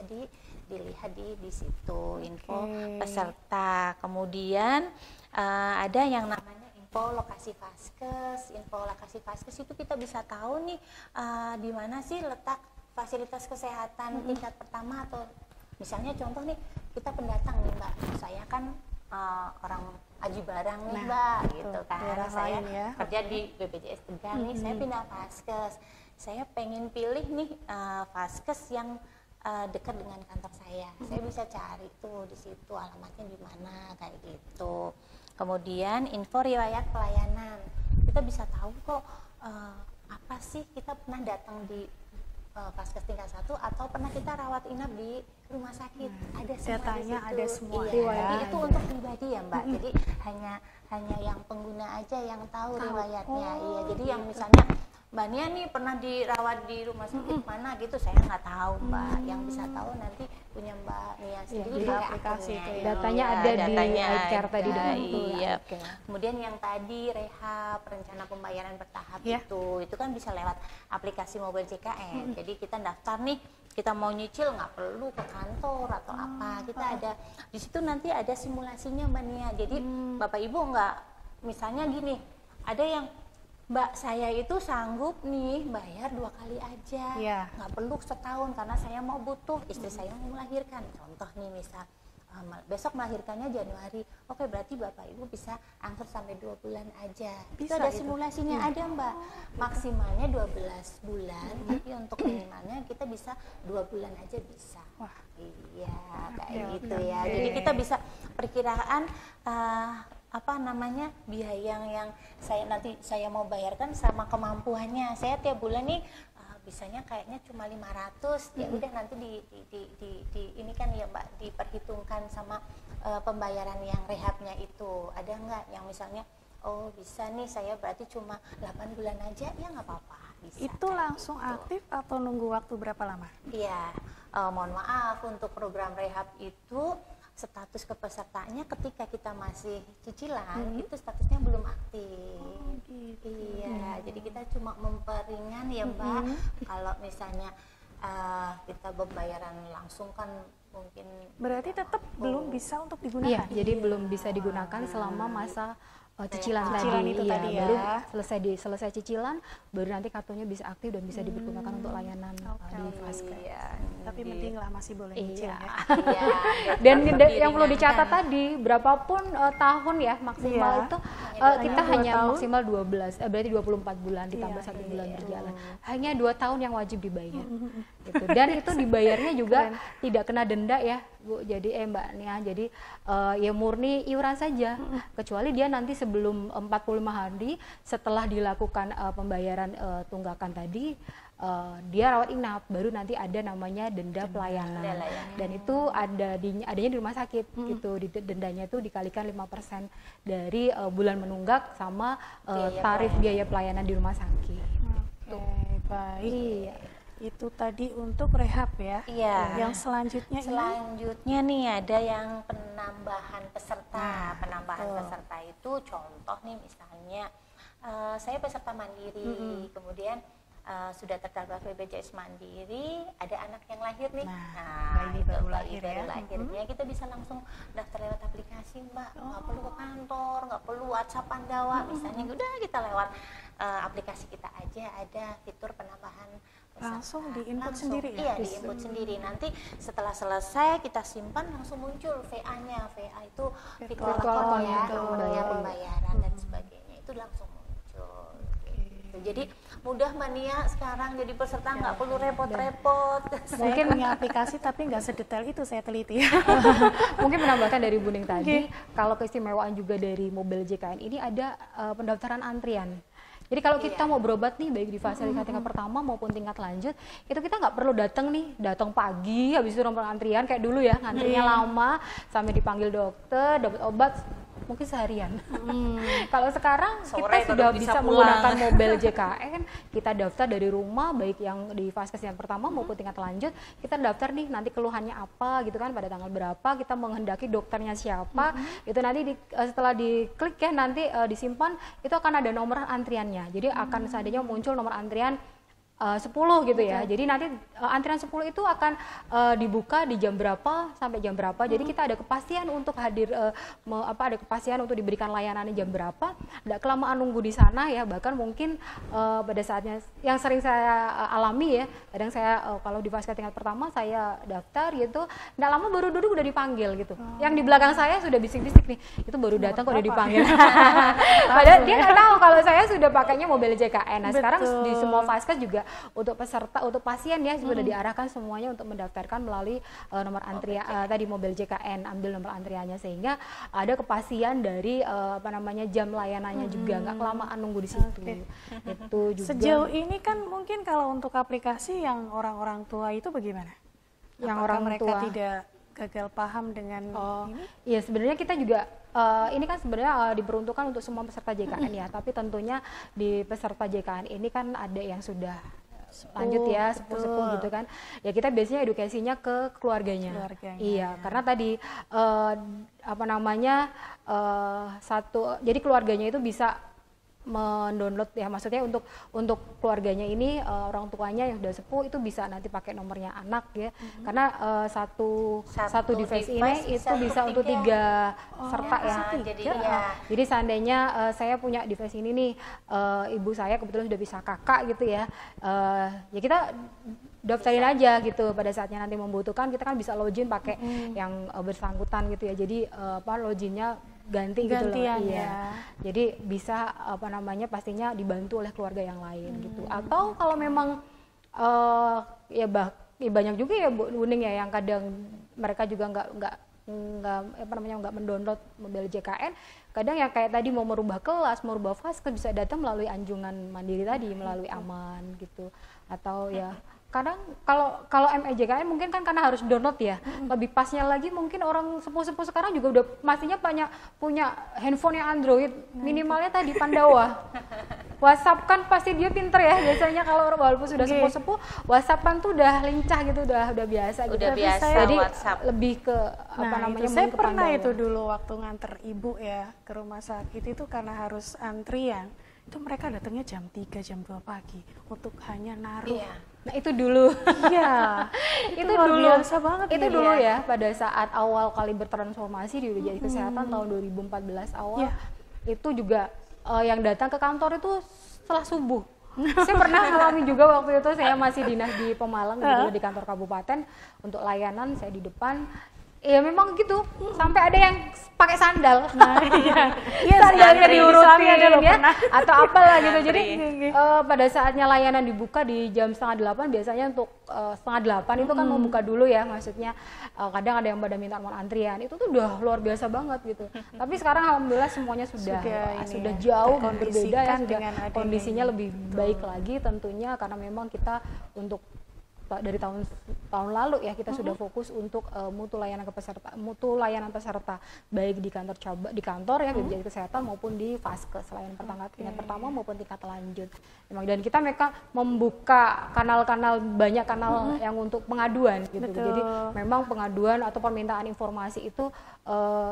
dilihat di situ info peserta. Kemudian ada yang namanya info lokasi Vaskes. Info lokasi Vaskes itu kita bisa tahu nih di mana sih letak fasilitas kesehatan tingkat pertama, atau misalnya contoh nih, kita pendatang nih Mbak, saya kan orang Aji Barang nih Mbak, gitu kan. Saya kerja di BPJS Tegal nih, saya pindah Vaskes. Saya pengen pilih nih Vaskes yang dekat dengan kantor saya. Saya bisa cari tuh di situ alamatnya di mana kayak gitu. Kemudian info riwayat pelayanan. Kita bisa tahu kok apa sih kita pernah datang di Vaskes tingkat 1 atau pernah kita rawat inap di rumah sakit. Ada datanya, ada semua. Iya, itu untuk pribadi ya Mbak. Jadi hanya yang pengguna aja yang tahu riwayatnya. Iya, jadi yang misalnya Mbak Nia nih pernah dirawat di rumah sakit mana gitu, saya nggak tahu Mbak. Yang bisa tahu nanti punya Mbak Nia sendiri di aplikasi itu ya. Datanya ada di iCare tadi dengan iya. Kemudian yang tadi rehab, rencana pembayaran bertahap itu kan bisa lewat aplikasi Mobile JKN. Jadi kita daftar nih, kita mau nyicil nggak perlu ke kantor atau apa. Kita ada di situ, nanti ada simulasinya Mbak Nia. Jadi Bapak Ibu nggak, misalnya gini, ada yang Mbak, saya itu sanggup nih bayar 2 kali aja, nggak perlu setahun karena saya mau butuh, istri saya mau melahirkan. Contoh nih misal, besok melahirkannya Januari, oke berarti Bapak Ibu bisa angsur sampai 2 bulan aja. Bisa itu ada itu? simulasinya, ada Mbak. Maksimalnya 12 bulan, tapi untuk minimalnya kita bisa 2 bulan aja bisa. Wah. Iya, kayak Oke, gitu oke. ya. Jadi kita bisa perkiraan biaya yang saya mau bayarkan sama kemampuannya. Saya tiap bulan nih bisanya kayaknya cuma 500, ya udah nanti ini kan ya Mbak, diperhitungkan sama pembayaran yang rehabnya itu. Ada nggak yang misalnya bisa nih saya berarti cuma 8 bulan aja, ya nggak apa-apa, bisa. Itu langsung aktif atau nunggu waktu berapa lama? Iya, mohon maaf, untuk program rehab itu status kepesertaannya ketika kita masih cicilan itu statusnya belum aktif. Gitu. Iya, jadi kita cuma memperingan ya Mbak. Kalau misalnya kita pembayaran langsung kan mungkin Berarti tetap belum bisa untuk digunakan. Iya, jadi belum bisa digunakan selama masa cicilan Cicilan tadi. itu Iya, tadi ya. baru selesai cicilan, baru nanti kartunya bisa aktif dan bisa dipergunakan untuk layanan di Vaskes. Iya, Tapi mending lah masih boleh nyicil Iya. ya. iya. Dan Tetap yang perlu dicatat diringankan. tadi, berapapun tahun ya maksimal Iya. itu kita Hanya 2 hanya tahun. maksimal 12, berarti 24 bulan ditambah Iya, 1 iya, bulan iya. berjalan. Hanya 2 tahun yang wajib dibayar. Gitu. Dan itu dibayarnya juga tidak kena denda ya Bu, jadi Mbak Nia, jadi ya murni iuran saja, kecuali dia nanti sebelum 45 hari setelah dilakukan pembayaran tunggakan tadi, dia rawat inap, baru nanti ada namanya denda pelayanan. Dan itu adanya di rumah sakit gitu. Dendanya itu dikalikan 5% dari bulan menunggak sama tarif biaya pelayanan di rumah sakit. Oke, baik. Iya. Itu tadi untuk rehab ya. Iya. Yang selanjutnya ini Selanjutnya nih ada yang penambahan peserta. Penambahan peserta itu contoh nih misalnya saya peserta mandiri, kemudian sudah terdaftar BPJS Mandiri, ada anak yang lahir nih. bayi baru lahir ya. lahirnya kita bisa langsung daftar lewat aplikasi Mbak, nggak perlu ke kantor, nggak perlu WhatsApp Pandawa, misalnya udah kita lewat aplikasi kita aja, ada fitur penambahan peserta. Langsung di-input Langsung, sendiri ya? Iya, di-input sendiri. Nanti setelah selesai kita simpan langsung muncul VA-nya. VA itu Virtual virtual account ya, itu. nomornya pembayaran dan sebagainya itu langsung muncul. Gitu. Jadi mudah mania sekarang jadi peserta nggak perlu repot-repot. mungkin punya aplikasi tapi nggak sedetail itu saya teliti. Mungkin menambahkan dari Buning tadi, kalau keistimewaan juga dari mobil JKN ini ada pendaftaran antrian. Jadi kalau kita mau berobat nih, baik di fasilitas tingkat pertama maupun tingkat lanjut, itu kita nggak perlu datang pagi, habis itu nomor antrian kayak dulu ya, ngantrinya lama sampai dipanggil dokter, dapat obat mungkin seharian. Kalau sekarang Sore kita sudah baru bisa bisa menggunakan pulang. mobil JKN, kita daftar dari rumah, baik yang di Vaskes yang pertama maupun tingkat lanjut, kita daftar nih nanti keluhannya apa gitu kan, pada tanggal berapa, kita menghendaki dokternya siapa, itu nanti setelah diklik ya nanti disimpan, itu akan ada nomor antriannya. Jadi akan seadanya muncul nomor antrian 10 gitu ya. Jadi nanti antrian 10 itu akan dibuka di jam berapa sampai jam berapa. Jadi kita ada kepastian untuk hadir ada kepastian untuk diberikan layanan jam berapa. Tidak kelamaan nunggu di sana ya. Bahkan mungkin pada saatnya yang sering saya alami ya. Kadang saya kalau di Vaskes tingkat pertama saya daftar gitu, tidak lama baru duduk udah dipanggil gitu. Yang di belakang saya sudah bisik-bisik nih. Itu baru datang kok udah dipanggil. Padahal dia nggak tahu kalau saya sudah pakainya mobil JKN. Nah, sekarang di semua Vaskes juga untuk peserta, untuk pasien ya sudah diarahkan semuanya untuk mendaftarkan melalui nomor antrian tadi mobil JKN, ambil nomor antriannya sehingga ada kepastian dari jam layanannya juga nggak kelamaan nunggu di situ. Itu juga. Sejauh ini kan mungkin kalau untuk aplikasi yang orang-orang tua itu bagaimana? Yang Apakah orang mereka tua tidak gagal paham dengan ini? Iya, sebenarnya kita juga ini kan sebenarnya diperuntukkan untuk semua peserta JKN ya, tapi tentunya di peserta JKN ini kan ada yang sudah lanjut ya, sepuh-sepuh gitu kan. Ya kita biasanya edukasinya ke keluarganya. Iya, karena tadi jadi keluarganya itu bisa mendownload ya, maksudnya untuk keluarganya ini orang tuanya yang sudah sepuh itu bisa nanti pakai nomornya anak ya, karena satu device ini itu bisa untuk 3 serta ya. Jadi seandainya saya punya device ini nih, ibu saya kebetulan sudah bisa kakak gitu ya, ya kita daftarin aja gitu, pada saatnya nanti membutuhkan kita kan bisa login pakai yang bersangkutan gitu ya, jadi loginnya ganti gitu loh. Gantian Iya. ya. Jadi bisa pastinya dibantu oleh keluarga yang lain gitu. Atau kalau memang ya banyak juga ya Bu Nuning ya yang kadang mereka juga nggak mendownload mobil JKN, kadang yang kayak tadi mau merubah kelas, mau merubah vaskes bisa datang melalui anjungan mandiri tadi, melalui Aman gitu. Atau ya kadang kalau ME-JKN mungkin kan karena harus download ya, lebih pasnya lagi mungkin orang sepuh-sepuh sekarang juga udah pastinya punya handphone yang Android, minimalnya tadi Pandawa. WhatsApp kan pasti dia pinter ya, biasanya kalau walaupun sudah sepuh-sepuh, WhatsApp kan tuh udah lincah gitu, udah biasa gitu. Udah biasa Jadi WhatsApp. lebih ke Saya pernah itu dulu waktu nganter ibu ya ke rumah sakit itu karena harus antrian. Itu mereka datangnya jam 3, jam 2 pagi untuk hanya naruh. Iya. Nah itu dulu. Iya. itu luar dulu biasa banget itu ya. dulu ya pada saat awal kali bertransformasi di BPJS Kesehatan tahun 2014 awal. Itu juga yang datang ke kantor itu setelah subuh. Saya pernah ngalamin juga waktu itu, saya masih dinas di Pemalang gitu, di kantor kabupaten untuk layanan, saya di depan. Ya memang gitu, sampai ada yang pakai sandal. Nah, iya, Sandalnya antri. diurutin Ada loh, ya, pernah. atau apalah gitu. Jadi Antri. pada saatnya layanan dibuka di jam 7:30 biasanya untuk 7:30 itu kan membuka dulu ya, maksudnya kadang ada yang pada minta nomor antrian, itu tuh udah luar biasa banget gitu. Tapi sekarang alhamdulillah semuanya sudah jauh berbeda ya, sudah kondisinya lebih baik lagi tentunya, karena memang kita untuk dari tahun lalu ya kita sudah fokus untuk mutu layanan peserta baik di kantor ya BPJS Kesehatan maupun di vaskes layanan tingkat pertama maupun tingkat lanjut. Dan kita mereka membuka banyak kanal yang untuk pengaduan gitu. Betul. Jadi memang pengaduan atau permintaan informasi itu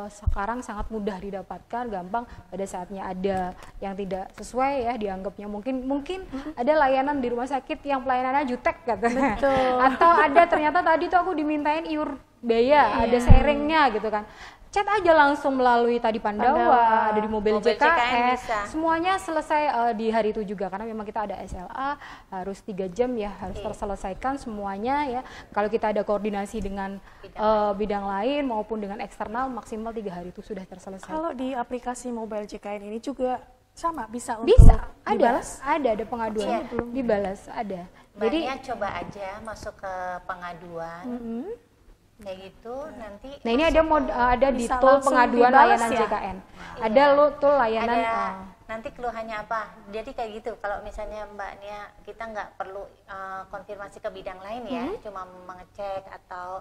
sekarang sangat mudah didapatkan, gampang pada saatnya ada yang tidak sesuai ya dianggapnya mungkin ada layanan di rumah sakit yang pelayanannya jutek katanya. Atau ada ternyata tadi tuh aku dimintain iur biaya, ada sharingnya gitu kan. Chat aja langsung melalui tadi Pandawa, ada di mobil JKN, semuanya selesai di hari itu juga, karena memang kita ada SLA harus 3 jam ya, harus terselesaikan semuanya ya. Kalau kita ada koordinasi dengan bidang lain maupun dengan eksternal, maksimal 3 hari itu sudah terselesaikan. Kalau di aplikasi mobile JKN ini juga sama, bisa dibalas? Ada pengaduan, dibalas, ada. Jadi coba aja masuk ke pengaduan. Kayak gitu nanti. Nah ini ada di tool pengaduan layanan ya? JKN. Ada tool layanan. Nanti keluhannya apa? Jadi kayak gitu. Kalau misalnya Mbak Nia kita nggak perlu konfirmasi ke bidang lain ya, cuma mengecek atau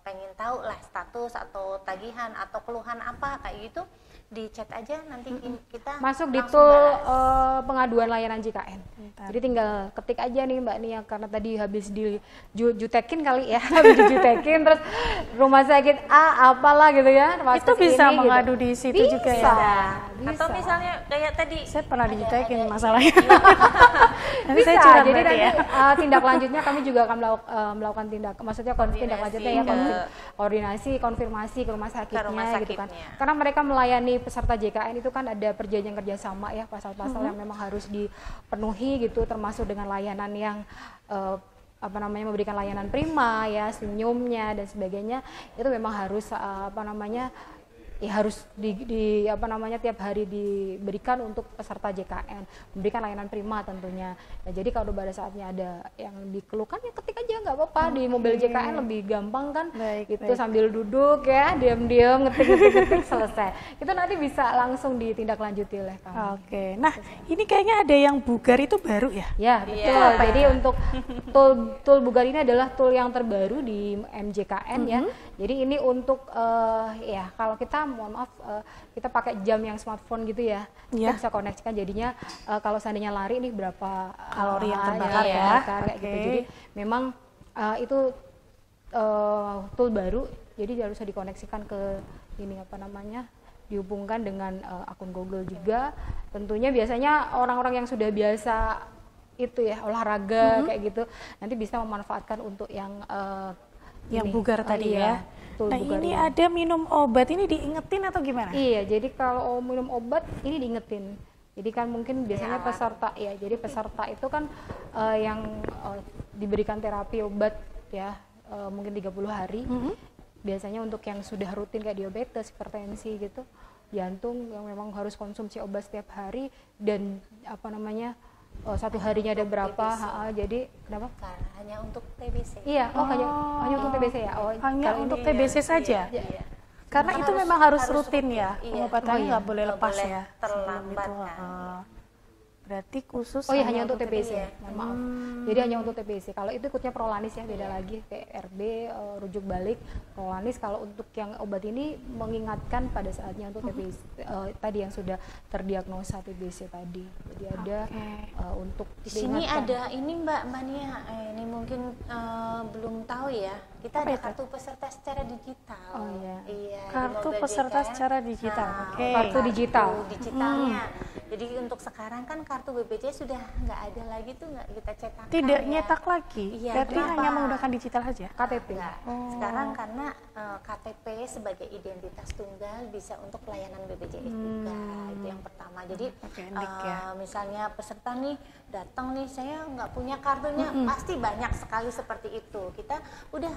pengen tahu lah status atau tagihan atau keluhan apa kayak gitu, di chat aja nanti kita masuk di tool pengaduan layanan JKN. Jadi tinggal ketik aja nih Mbak Nia, karena tadi habis dijutekin kali ya, habis dijutekin terus rumah sakit apalah gitu ya. Itu bisa ini, mengadu gitu. di situ juga ya. Bisa. Atau misalnya kayak tadi saya pernah dijutekin masalahnya. Nanti bisa, saya jadi nanti tindak lanjutnya kami juga akan melakukan tindak lanjutnya ya, koordinasi, konfirmasi ke rumah sakitnya gitu kan. Karena mereka melayani peserta JKN itu kan ada perjanjian kerjasama ya, pasal-pasal yang memang harus dipenuhi gitu, termasuk dengan layanan yang memberikan layanan prima ya, senyumnya dan sebagainya, itu memang harus harus tiap hari diberikan untuk peserta JKN, memberikan layanan prima tentunya. Nah, jadi kalau pada saatnya ada yang dikeluhkan ya ketik aja, nggak apa-apa. Di mobil JKN lebih gampang kan, sambil duduk ya, diam-diam ngetik selesai. Itu nanti bisa langsung ditindaklanjuti oleh kami. Oke. Nah, ini kayaknya ada yang bugar itu baru ya? Ya, betul. Jadi untuk tool bugar ini adalah tool yang terbaru di MJKN ya. Jadi ini untuk kalau kita mohon maaf kita pakai jam yang smartphone gitu ya, kita bisa koneksikan jadinya kalau seandainya lari nih berapa kalori yang terbakar kayak gitu. Jadi memang itu tool baru, jadi harus dikoneksikan ke dihubungkan dengan akun Google juga. Tentunya biasanya orang-orang yang sudah biasa itu ya olahraga kayak gitu nanti bisa memanfaatkan untuk yang bugar tadi ya. Nah ini ada minum obat, ini diingetin atau gimana? Iya, jadi kalau minum obat ini diingetin. Jadi kan mungkin biasanya peserta itu kan yang diberikan terapi obat ya mungkin 30 hari. Biasanya untuk yang sudah rutin kayak diabetes, hipertensi gitu, jantung yang memang harus konsumsi obat setiap hari dan satu harinya ada berapa, jadi kenapa? Hanya untuk TBC. Iya, hanya untuk TBC ya. Hanya untuk TBC saja. Iya. Karena itu memang harus rutin ya, pengobatannya nggak boleh Nggak lepas boleh ya. terlambat Sebelum itu, kan. Berarti khusus hanya untuk TBC. TBC. Mohon maaf. Jadi hanya untuk TBC. Kalau itu ikutnya Prolanis ya, beda lagi. PRB, rujuk balik, Prolanis. Kalau untuk yang obat ini mengingatkan pada saatnya untuk TBC tadi yang sudah terdiagnosa TBC tadi. Jadi ada untuk Di sini ada ini Mbak Nia, ini mungkin belum tahu ya. Kita ada kartu peserta secara digital. Oh iya. Iya. Kartu peserta secara digital. Oke. Kartu digital. Digitalnya. Jadi untuk sekarang kan kartu BPJS sudah nggak ada lagi tuh, nggak kita cetak. Tidak nyetak lagi. Iya, Berarti kenapa? hanya menggunakan digital saja. KTP. Enggak. Sekarang karena KTP sebagai identitas tunggal bisa untuk pelayanan BPJS juga. Itu yang pertama. Jadi misalnya peserta nih datang nih, saya nggak punya kartunya, pasti banyak sekali seperti itu. Kita udah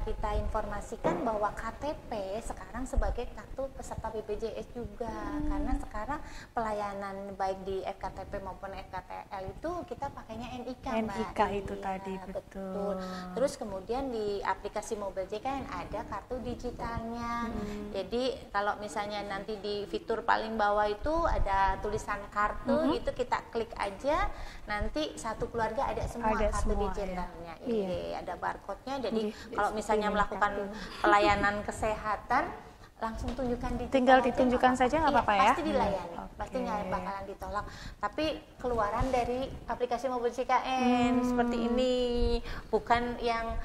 kita informasikan bahwa KTP sekarang sebagai kartu peserta BPJS juga. Karena sekarang pelayanan baik di FKTP maupun FKTL itu kita pakainya NIK, Mbak. NIK itu tadi, betul. Terus kemudian di aplikasi Mobile JKN ada kartu digitalnya. Jadi kalau misalnya nanti di fitur paling bawah itu ada tulisan kartu, itu kita klik aja, nanti satu keluarga ada semua kartu digitalnya. Iya, ada barcode-nya. Jadi kalau misalnya melakukan pelayanan kesehatan, langsung tunjukkan digital. Tinggal ditunjukkan saja nggak apa-apa ya? Pasti dilayani, pasti nggak bakalan ditolak. Tapi keluaran dari aplikasi Mobile JKN seperti ini, bukan yang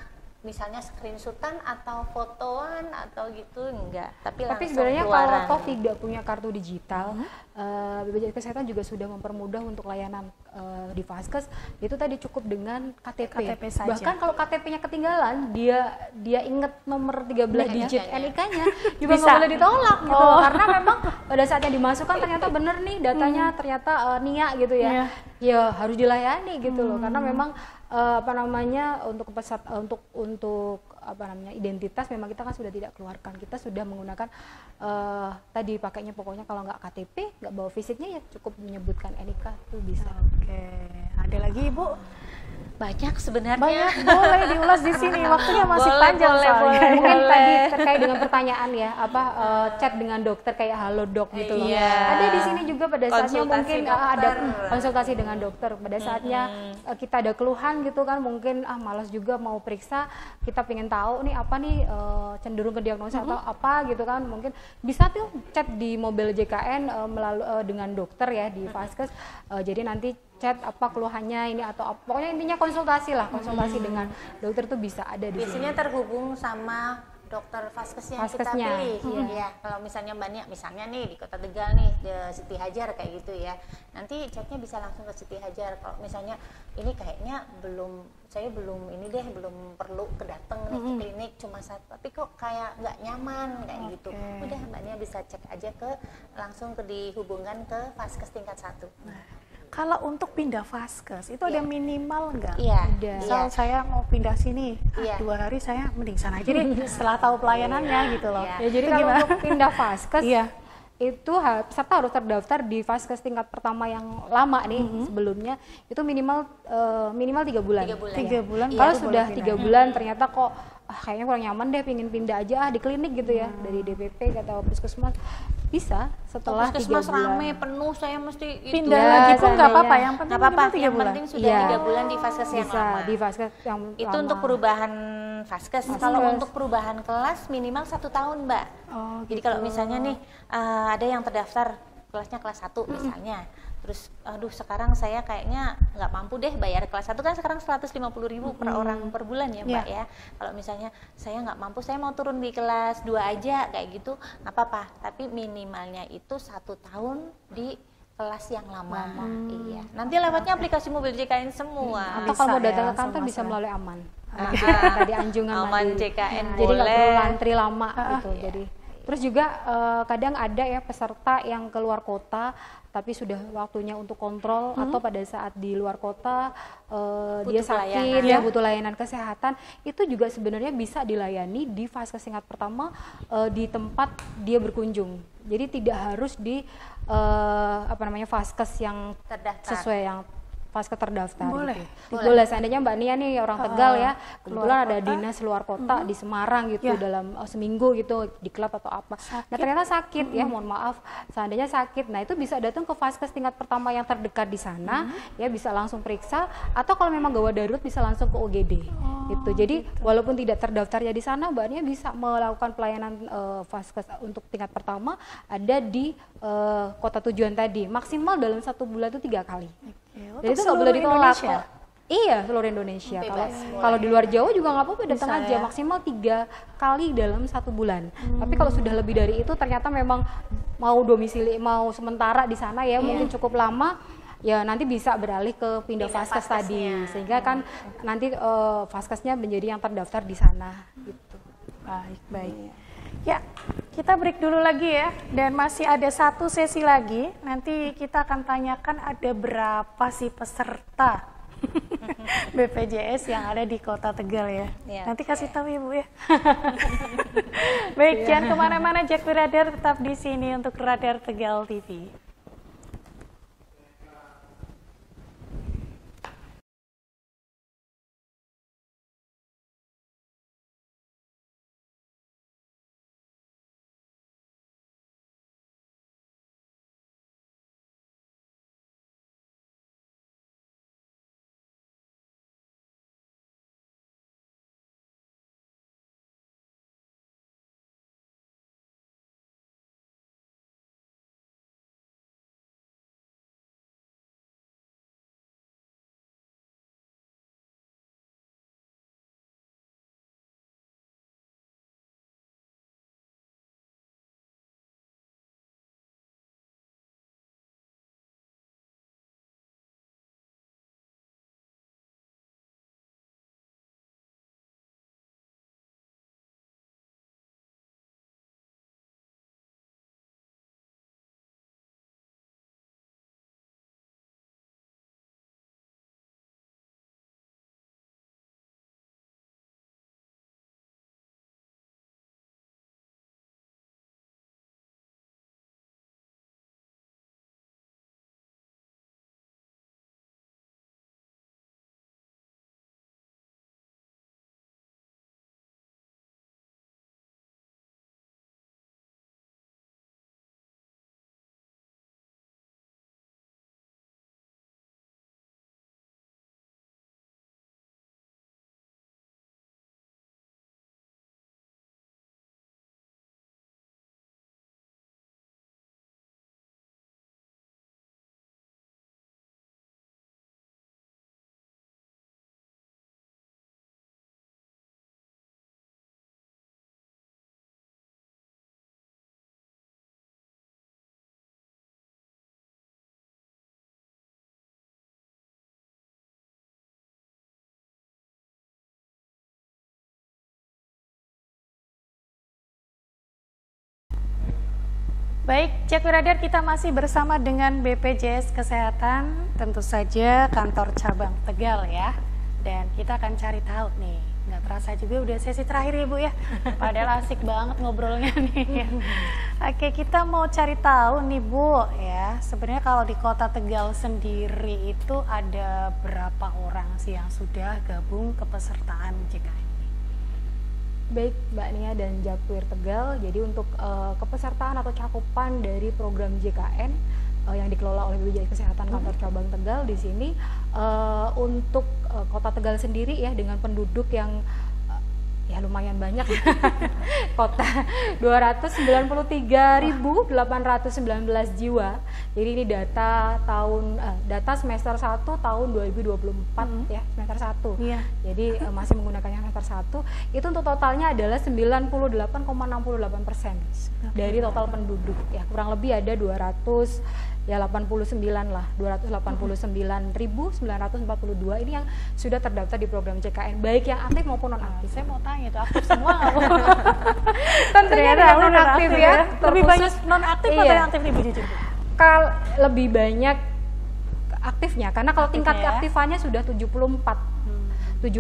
misalnya screenshotan atau fotoan atau gitu, enggak. Tapi sebenarnya kalau toh tidak punya kartu digital, BPJS Kesehatan juga sudah mempermudah untuk layanan di Vaskes. Itu tadi cukup dengan KTP saja. Bahkan kalau KTP-nya ketinggalan, dia inget nomor 13 digit NIK-nya juga nggak boleh ditolak gitu. Karena memang pada saat yang dimasukkan ternyata bener nih datanya, ternyata Nia gitu ya. Ya harus dilayani gitu loh, karena memang untuk peserta untuk identitas memang kita kan sudah tidak keluarkan, kita sudah menggunakan tadi pakainya pokoknya kalau nggak KTP, nggak bawa fisiknya ya cukup menyebutkan NIK itu bisa. Oke, ada lagi Ibu? Banyak sebenarnya. Banyak, boleh diulas di sini. Waktunya masih panjang soalnya. Mungkin tadi terkait dengan pertanyaan ya, chat dengan dokter kayak halo dok gitu loh. Ada di sini juga pada saatnya mungkin ada konsultasi dengan dokter. Pada saatnya kita ada keluhan gitu kan, mungkin malas juga mau periksa, kita pengen tahu nih apa nih cenderung ke diagnosa atau apa gitu kan, mungkin bisa tuh chat di Mobile JKN melalui dengan dokter ya di Vaskes. Jadi nanti chat apa keluhannya ini atau apa. Pokoknya intinya konsultasi dengan dokter tuh bisa ada di sini. Biasanya terhubung sama dokter Vaskesnya yang kita pilih. Ya, kalau misalnya Mbak Nia misalnya nih di Kota Tegal nih di Siti Hajar kayak gitu ya. Nanti chatnya bisa langsung ke Siti Hajar. Kalau misalnya ini kayaknya belum perlu kedateng nih ke klinik cuma satu, tapi kok kayak nggak nyaman kayak gitu. Udah Mbak Nia bisa cek aja langsung dihubungkan ke Vaskes tingkat 1. Kalau untuk pindah Vaskes itu ada minimal nggak? Iya. Misal saya mau pindah sini, 2 hari saya mending sana aja deh setelah tahu pelayanannya gitu loh. Ya, jadi kalau untuk pindah Vaskes itu peserta harus terdaftar di Vaskes tingkat pertama yang lama nih sebelumnya itu minimal 3 bulan. 3 bulan. Kalau sudah 3 bulan ternyata kok kayaknya kurang nyaman deh, pengen pindah aja di klinik gitu ya, dari DPP atau puskesmas, bisa setelah 3 bulan. Puskesmas rame penuh, saya mesti pindah lagi pun nggak apa-apa, yang penting yang penting sudah 3 bulan di Vaskes yang lama. Di Vaskes yang itu lama. untuk perubahan Vaskes. Kalau untuk perubahan kelas minimal 1 tahun Mbak. Jadi kalau misalnya nih ada yang terdaftar kelasnya kelas 1 misalnya, terus aduh sekarang saya kayaknya nggak mampu deh bayar kelas 1 kan sekarang 150.000 per orang per bulan ya Mbak ya. Kalau misalnya saya nggak mampu, saya mau turun di kelas 2 aja kayak gitu, nggak apa-apa, tapi minimalnya itu 1 tahun di kelas yang lama. Iya. Nanti lewatnya aplikasi Mobile JKN semua. Atau kalau mau datang ke kantor bisa melalui Aman. Tadi Anjungan Aman JKN jadi nggak perlu boleh. antri lama gitu. Jadi Terus juga kadang ada ya peserta yang keluar kota tapi sudah waktunya untuk kontrol atau pada saat di luar kota dia sakit ya butuh layanan kesehatan, itu juga sebenarnya bisa dilayani di vaskes tingkat pertama di tempat dia berkunjung. Jadi tidak harus di vaskes yang terdaftar sesuai yang vaskes terdaftar. Boleh. Gitu. Boleh. Seandainya Mbak Nia nih orang Tegal ya, kebetulan ada dinas luar kota di Semarang gitu dalam seminggu gitu di klub atau apa. Nah ternyata sakit ya, mohon maaf, seandainya sakit, nah itu bisa datang ke vaskes tingkat pertama yang terdekat di sana, ya bisa langsung periksa, atau kalau memang gawat darurat bisa langsung ke UGD. Gitu. Jadi walaupun tidak terdaftar ya di sana, Mbak Nia bisa melakukan pelayanan vaskes untuk tingkat pertama ada di kota tujuan tadi, maksimal dalam 1 bulan itu 3 kali. Jadi itu nggak boleh ditolak. Iya, seluruh Indonesia. Kalau di luar Jawa juga nggak apa-apa, datang aja maksimal 3 kali dalam 1 bulan. Tapi kalau sudah lebih dari itu ternyata memang mau domisili, mau sementara di sana ya mungkin cukup lama, ya nanti bisa beralih ke pindah vaskes tadi, sehingga kan nanti vaskesnya menjadi yang terdaftar di sana. Gitu. Baik. Ya, kita break dulu lagi ya, dan masih ada 1 sesi lagi. Nanti kita akan tanyakan ada berapa sih peserta BPJS yang ada di Kota Tegal ya. Nanti kasih tahu Ibu ya. Baik, jangan kemana-mana, Jakpri Radar tetap di sini untuk Radar Tegal TV. Baik, Jakpri Radar, kita masih bersama dengan BPJS Kesehatan, tentu saja kantor cabang Tegal ya. Dan kita akan cari tahu nih, nggak terasa juga udah sesi terakhir ya Bu ya. Padahal asik banget ngobrolnya nih. Oke, kita mau cari tahu nih Bu ya, sebenarnya kalau di Kota Tegal sendiri itu ada berapa orang sih yang sudah gabung kepesertaan JKN? Baik Mbak Nia dan Jakpri Tegal, jadi untuk kepesertaan atau cakupan dari program JKN yang dikelola oleh BPJS Kesehatan kantor cabang Tegal di sini untuk Kota Tegal sendiri ya dengan penduduk yang ya lumayan banyak kota 293.819 jiwa, Jadi ini data data semester 1 tahun 2024 ya, semester 1. Iya. Jadi masih menggunakan yang semester 1. Itu untuk totalnya adalah 98,68% dari total penduduk ya. Kurang lebih ada 289 lah, 289.942 ini yang sudah terdaftar di program JKN, baik yang aktif maupun non aktif. Saya mau tanya itu aktif semua nggak Bu? Tentunya yang non aktif ya. Lebih banyak non aktif atau yang aktif nih Bu Jujur? Lebih banyak aktifnya, karena kalau tingkat keaktifannya sudah 74,26%.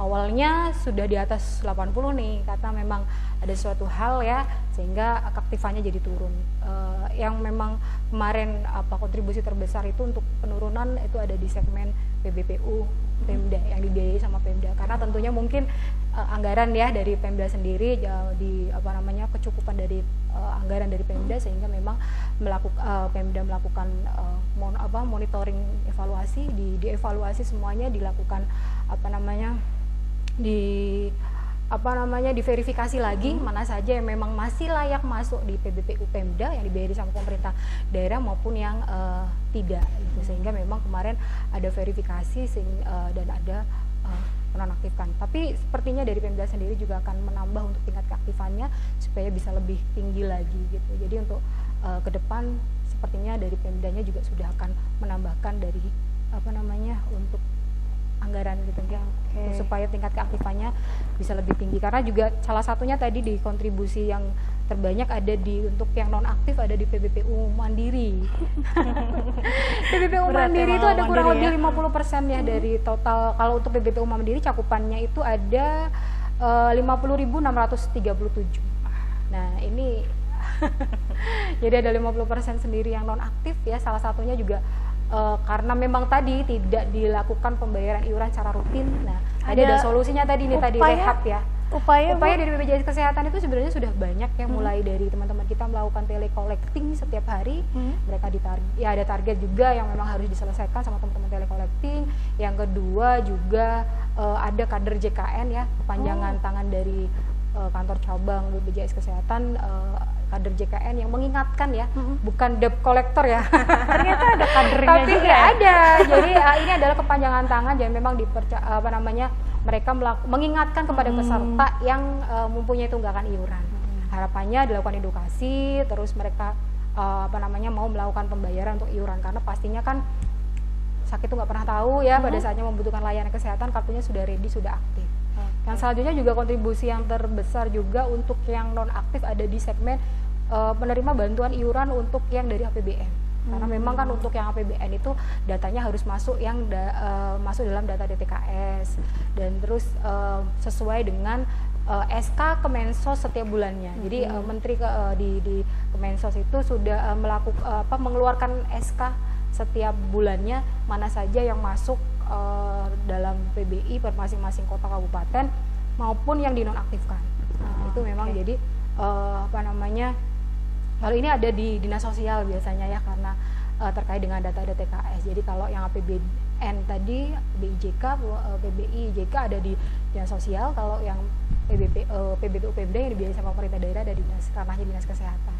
Awalnya sudah di atas 80 nih, karena memang ada suatu hal ya sehingga keaktifannya jadi turun. Yang memang kemarin kontribusi terbesar itu untuk penurunan itu ada di segmen PBPU Pemda yang dibiayai sama Pemda, karena tentunya mungkin anggaran ya dari Pemda sendiri di kecukupan dari anggaran dari Pemda, sehingga memang Pemda melakukan monitoring evaluasi, dievaluasi semuanya, dilakukan diverifikasi lagi mana saja yang memang masih layak masuk di PBPU Pemda yang dibiayai sama pemerintah daerah maupun yang tidak gitu. Sehingga memang kemarin ada verifikasi dan ada menonaktifkan. Tapi sepertinya dari Pemda sendiri juga akan menambah untuk tingkat keaktifannya supaya bisa lebih tinggi lagi gitu. Jadi untuk ke depan sepertinya dari Pemdanya juga sudah akan menambahkan dari untuk anggaran gitu ya, supaya tingkat keaktifannya bisa lebih tinggi. Karena juga salah satunya tadi di kontribusi yang terbanyak ada untuk yang non aktif ada di PBPU Mandiri. PBPU Mandiri itu ada kurang lebih 50% ya dari total. Kalau untuk PBPU Mandiri cakupannya itu ada 50.637. Nah ini jadi ada 50% sendiri yang non aktif ya. Salah satunya juga karena memang tadi tidak dilakukan pembayaran iuran secara rutin. Nah, ada solusinya tadi ini tadi rehab ya. Upaya dari BPJS Kesehatan itu sebenarnya sudah banyak ya, mulai dari teman-teman kita melakukan telecollecting setiap hari. Mereka ada target juga yang memang harus diselesaikan sama teman-teman telecollecting. Yang kedua juga ada kader JKN ya, kepanjangan tangan dari kantor cabang BPJS Kesehatan, kader JKN yang mengingatkan ya, bukan debt collector ya. Ternyata ada kadernya tapi juga. Ada. Jadi ini adalah kepanjangan tangan dan memang mereka mengingatkan kepada peserta yang mempunyai tunggakan iuran. Harapannya dilakukan edukasi, terus mereka mau melakukan pembayaran untuk iuran, karena pastinya kan sakit itu nggak pernah tahu ya, pada saatnya membutuhkan layanan kesehatan kartunya sudah ready, sudah aktif. Yang selanjutnya juga kontribusi yang terbesar juga untuk yang non aktif ada di segmen penerima bantuan iuran untuk yang dari APBN. Karena memang kan untuk yang APBN itu datanya harus masuk masuk dalam data DTKS dan terus sesuai dengan SK Kemensos setiap bulannya. Jadi menteri di Kemensos itu sudah mengeluarkan SK setiap bulannya mana saja yang masuk dalam PBI per masing-masing kota kabupaten maupun yang dinonaktifkan. Itu memang jadi kalau ini ada di dinas sosial biasanya ya, karena terkait dengan data DTKS. Jadi kalau yang APBN tadi BIJK, PBI JK ada di dinas sosial, kalau yang PBPU Pemda yang dibiayai sama pemerintah daerah ada di ranahnya dinas kesehatan.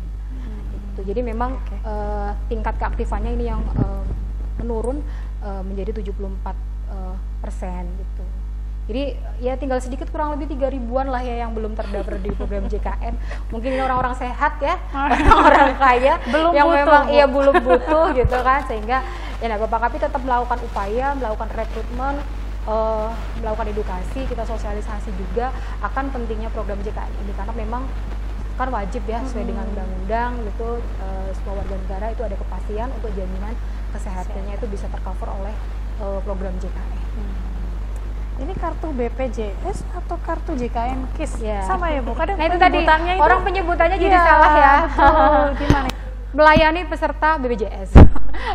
Gitu. Jadi memang tingkat keaktifannya ini yang menurun menjadi 74% gitu. Jadi ya tinggal sedikit, kurang lebih 3.000-an lah ya yang belum terdaftar di program JKN. Mungkin ini orang-orang sehat ya, orang-orang kaya yang memang belum butuh gitu kan, sehingga ya nggak apa-apa, tapi tetap melakukan upaya, melakukan rekrutmen, melakukan edukasi, kita sosialisasi juga akan pentingnya program JKN ini, karena memang kan wajib ya sesuai dengan undang-undang gitu, semua warga negara itu ada kepastian untuk jaminan kesehatannya itu bisa tercover oleh program JKN. Ini kartu BPJS atau kartu JKN KIS? Ya. Sama ya Bu? Kadang itu tadi orang penyebutannya jadi salah ya. Gimana? Melayani peserta BPJS.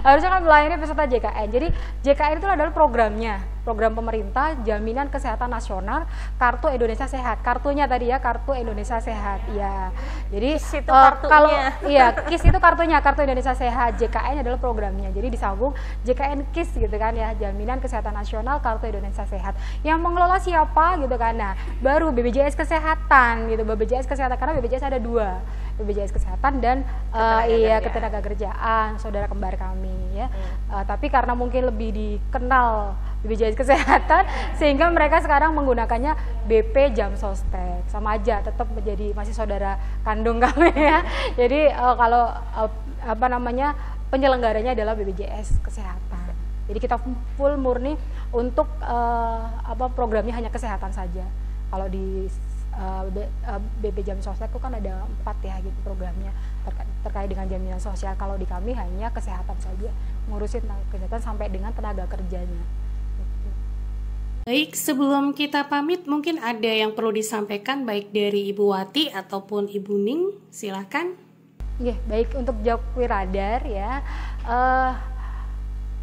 Harusnya kan melayani peserta JKN. Jadi JKN itu adalah programnya. program pemerintah Jaminan Kesehatan Nasional Kartu Indonesia Sehat. Kartunya tadi ya, Kartu Indonesia Sehat. Ya. Jadi KIS itu kartunya. kalau iya, KIS itu kartunya, Kartu Indonesia Sehat. JKN adalah programnya. Jadi disambung JKN KIS gitu kan ya, Jaminan Kesehatan Nasional Kartu Indonesia Sehat. Yang mengelola siapa gitu kan. Nah, baru BPJS Kesehatan gitu. BPJS Kesehatan, karena BPJS ada dua. BPJS Kesehatan dan ketenaga kerjaan, saudara kembar kami ya. Tapi karena mungkin lebih dikenal BPJS Kesehatan sehingga mereka sekarang menggunakannya BP Jam Sostek. Sama aja, tetap menjadi masih saudara kandung kami ya. Jadi kalau penyelenggaranya adalah BPJS Kesehatan. Jadi kita full murni untuk programnya hanya kesehatan saja. Kalau di BP Jam Sostek itu kan ada 4 ya gitu programnya terkait dengan jaminan sosial. Kalau di kami hanya kesehatan saja, ngurusin tentang kesehatan sampai dengan tenaga kerjanya. Baik, sebelum kita pamit mungkin ada yang perlu disampaikan baik dari Ibu Wati ataupun Ibu Ning, silakan. Baik, untuk Jakpri Radar ya,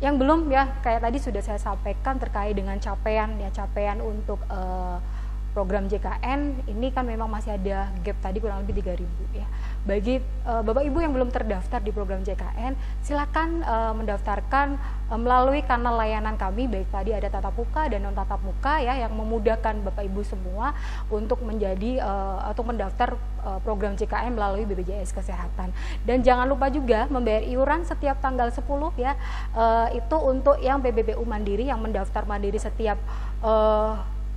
yang belum ya kayak tadi sudah saya sampaikan terkait dengan capaian untuk program JKN ini kan memang masih ada gap tadi kurang lebih 3.000 ya. Bagi Bapak Ibu yang belum terdaftar di program JKN, silakan mendaftarkan melalui kanal layanan kami, baik tadi ada tatap muka dan non tatap muka ya, yang memudahkan Bapak Ibu semua untuk menjadi atau mendaftar program JKN melalui BPJS Kesehatan. Dan jangan lupa juga membayar iuran setiap tanggal 10 ya. Itu untuk yang PBBU Mandiri yang mendaftar mandiri setiap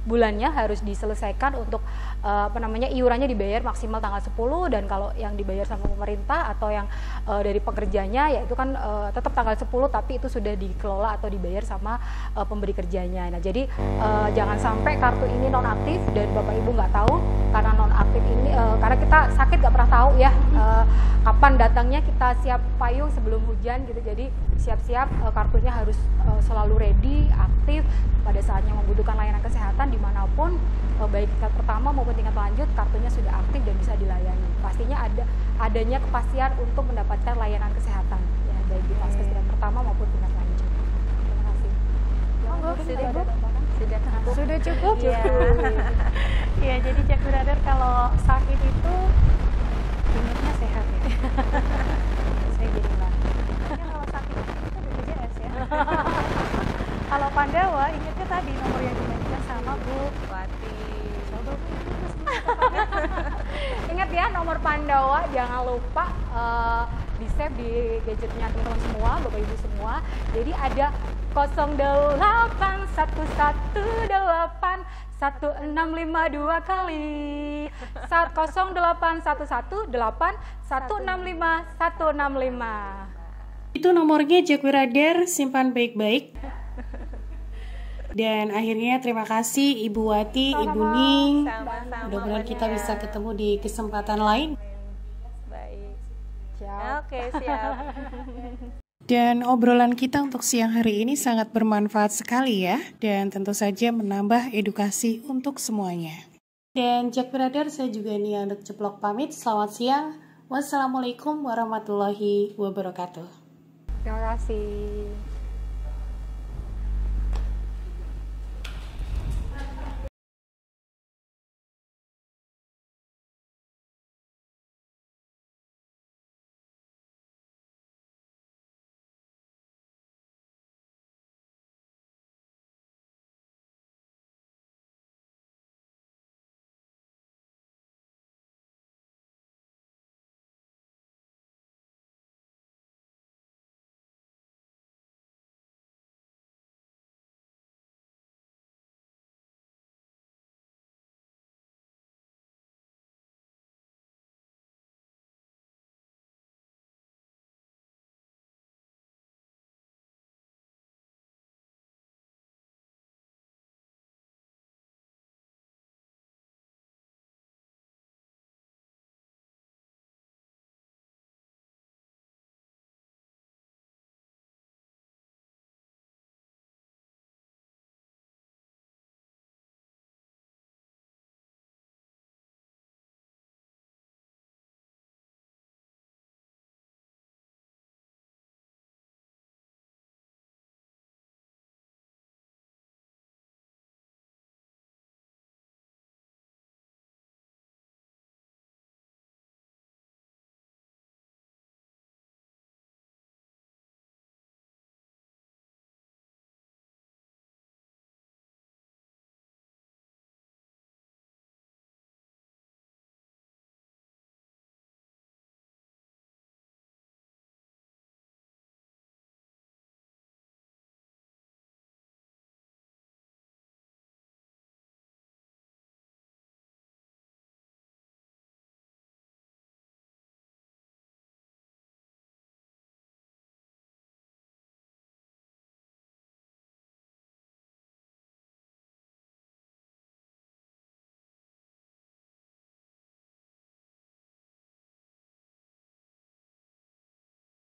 bulannya harus diselesaikan untuk iurannya dibayar maksimal tanggal 10, dan kalau yang dibayar sama pemerintah atau yang dari pekerjanya ya itu kan tetap tanggal 10 tapi itu sudah dikelola atau dibayar sama pemberi kerjanya. Nah, jadi jangan sampai kartu ini nonaktif dan Bapak Ibu nggak tahu karena nonaktif ini karena kita sakit nggak pernah tahu ya kapan datangnya, kita siap payung sebelum hujan gitu. Jadi siap-siap kartunya harus selalu ready, aktif pada saatnya membutuhkan layanan kesehatan dimanapun, baik tingkat pertama maupun tingkat lanjut, kartunya sudah aktif dan bisa dilayani. Pastinya adanya kepastian untuk mendapatkan layanan kesehatan ya, baik di vaskes tingkat pertama maupun tingkat lanjut. Terima kasih. Sudah cukup. Ya, jadi Jakpri Radar kalau sakit itu ingatnya sehat ya. Saya jadi kalau sakit itu BPJS ya. Kalau Pandawa ingatnya tadi nomor yang dibagikan sama Bu Wati. Coba Bu, ingat ya nomor Pandawa, jangan lupa di save di gadgetnya teman-teman semua, Bapak Ibu semua. Jadi ada 081181652 kali 08118165165. Itu nomornya Jakpri Radar, simpan baik-baik. Dan akhirnya terima kasih Ibu Wati, Ibu Ning. Mudah-mudahan kita bisa ketemu di kesempatan lain. Baik. Siap. Oke, siap. Dan obrolan kita untuk siang hari ini sangat bermanfaat sekali ya. Dan tentu saja menambah edukasi untuk semuanya. Dan Jakpri Radar, saya juga Nia untuk Ceplok pamit. Selamat siang. Wassalamualaikum warahmatullahi wabarakatuh. Terima kasih.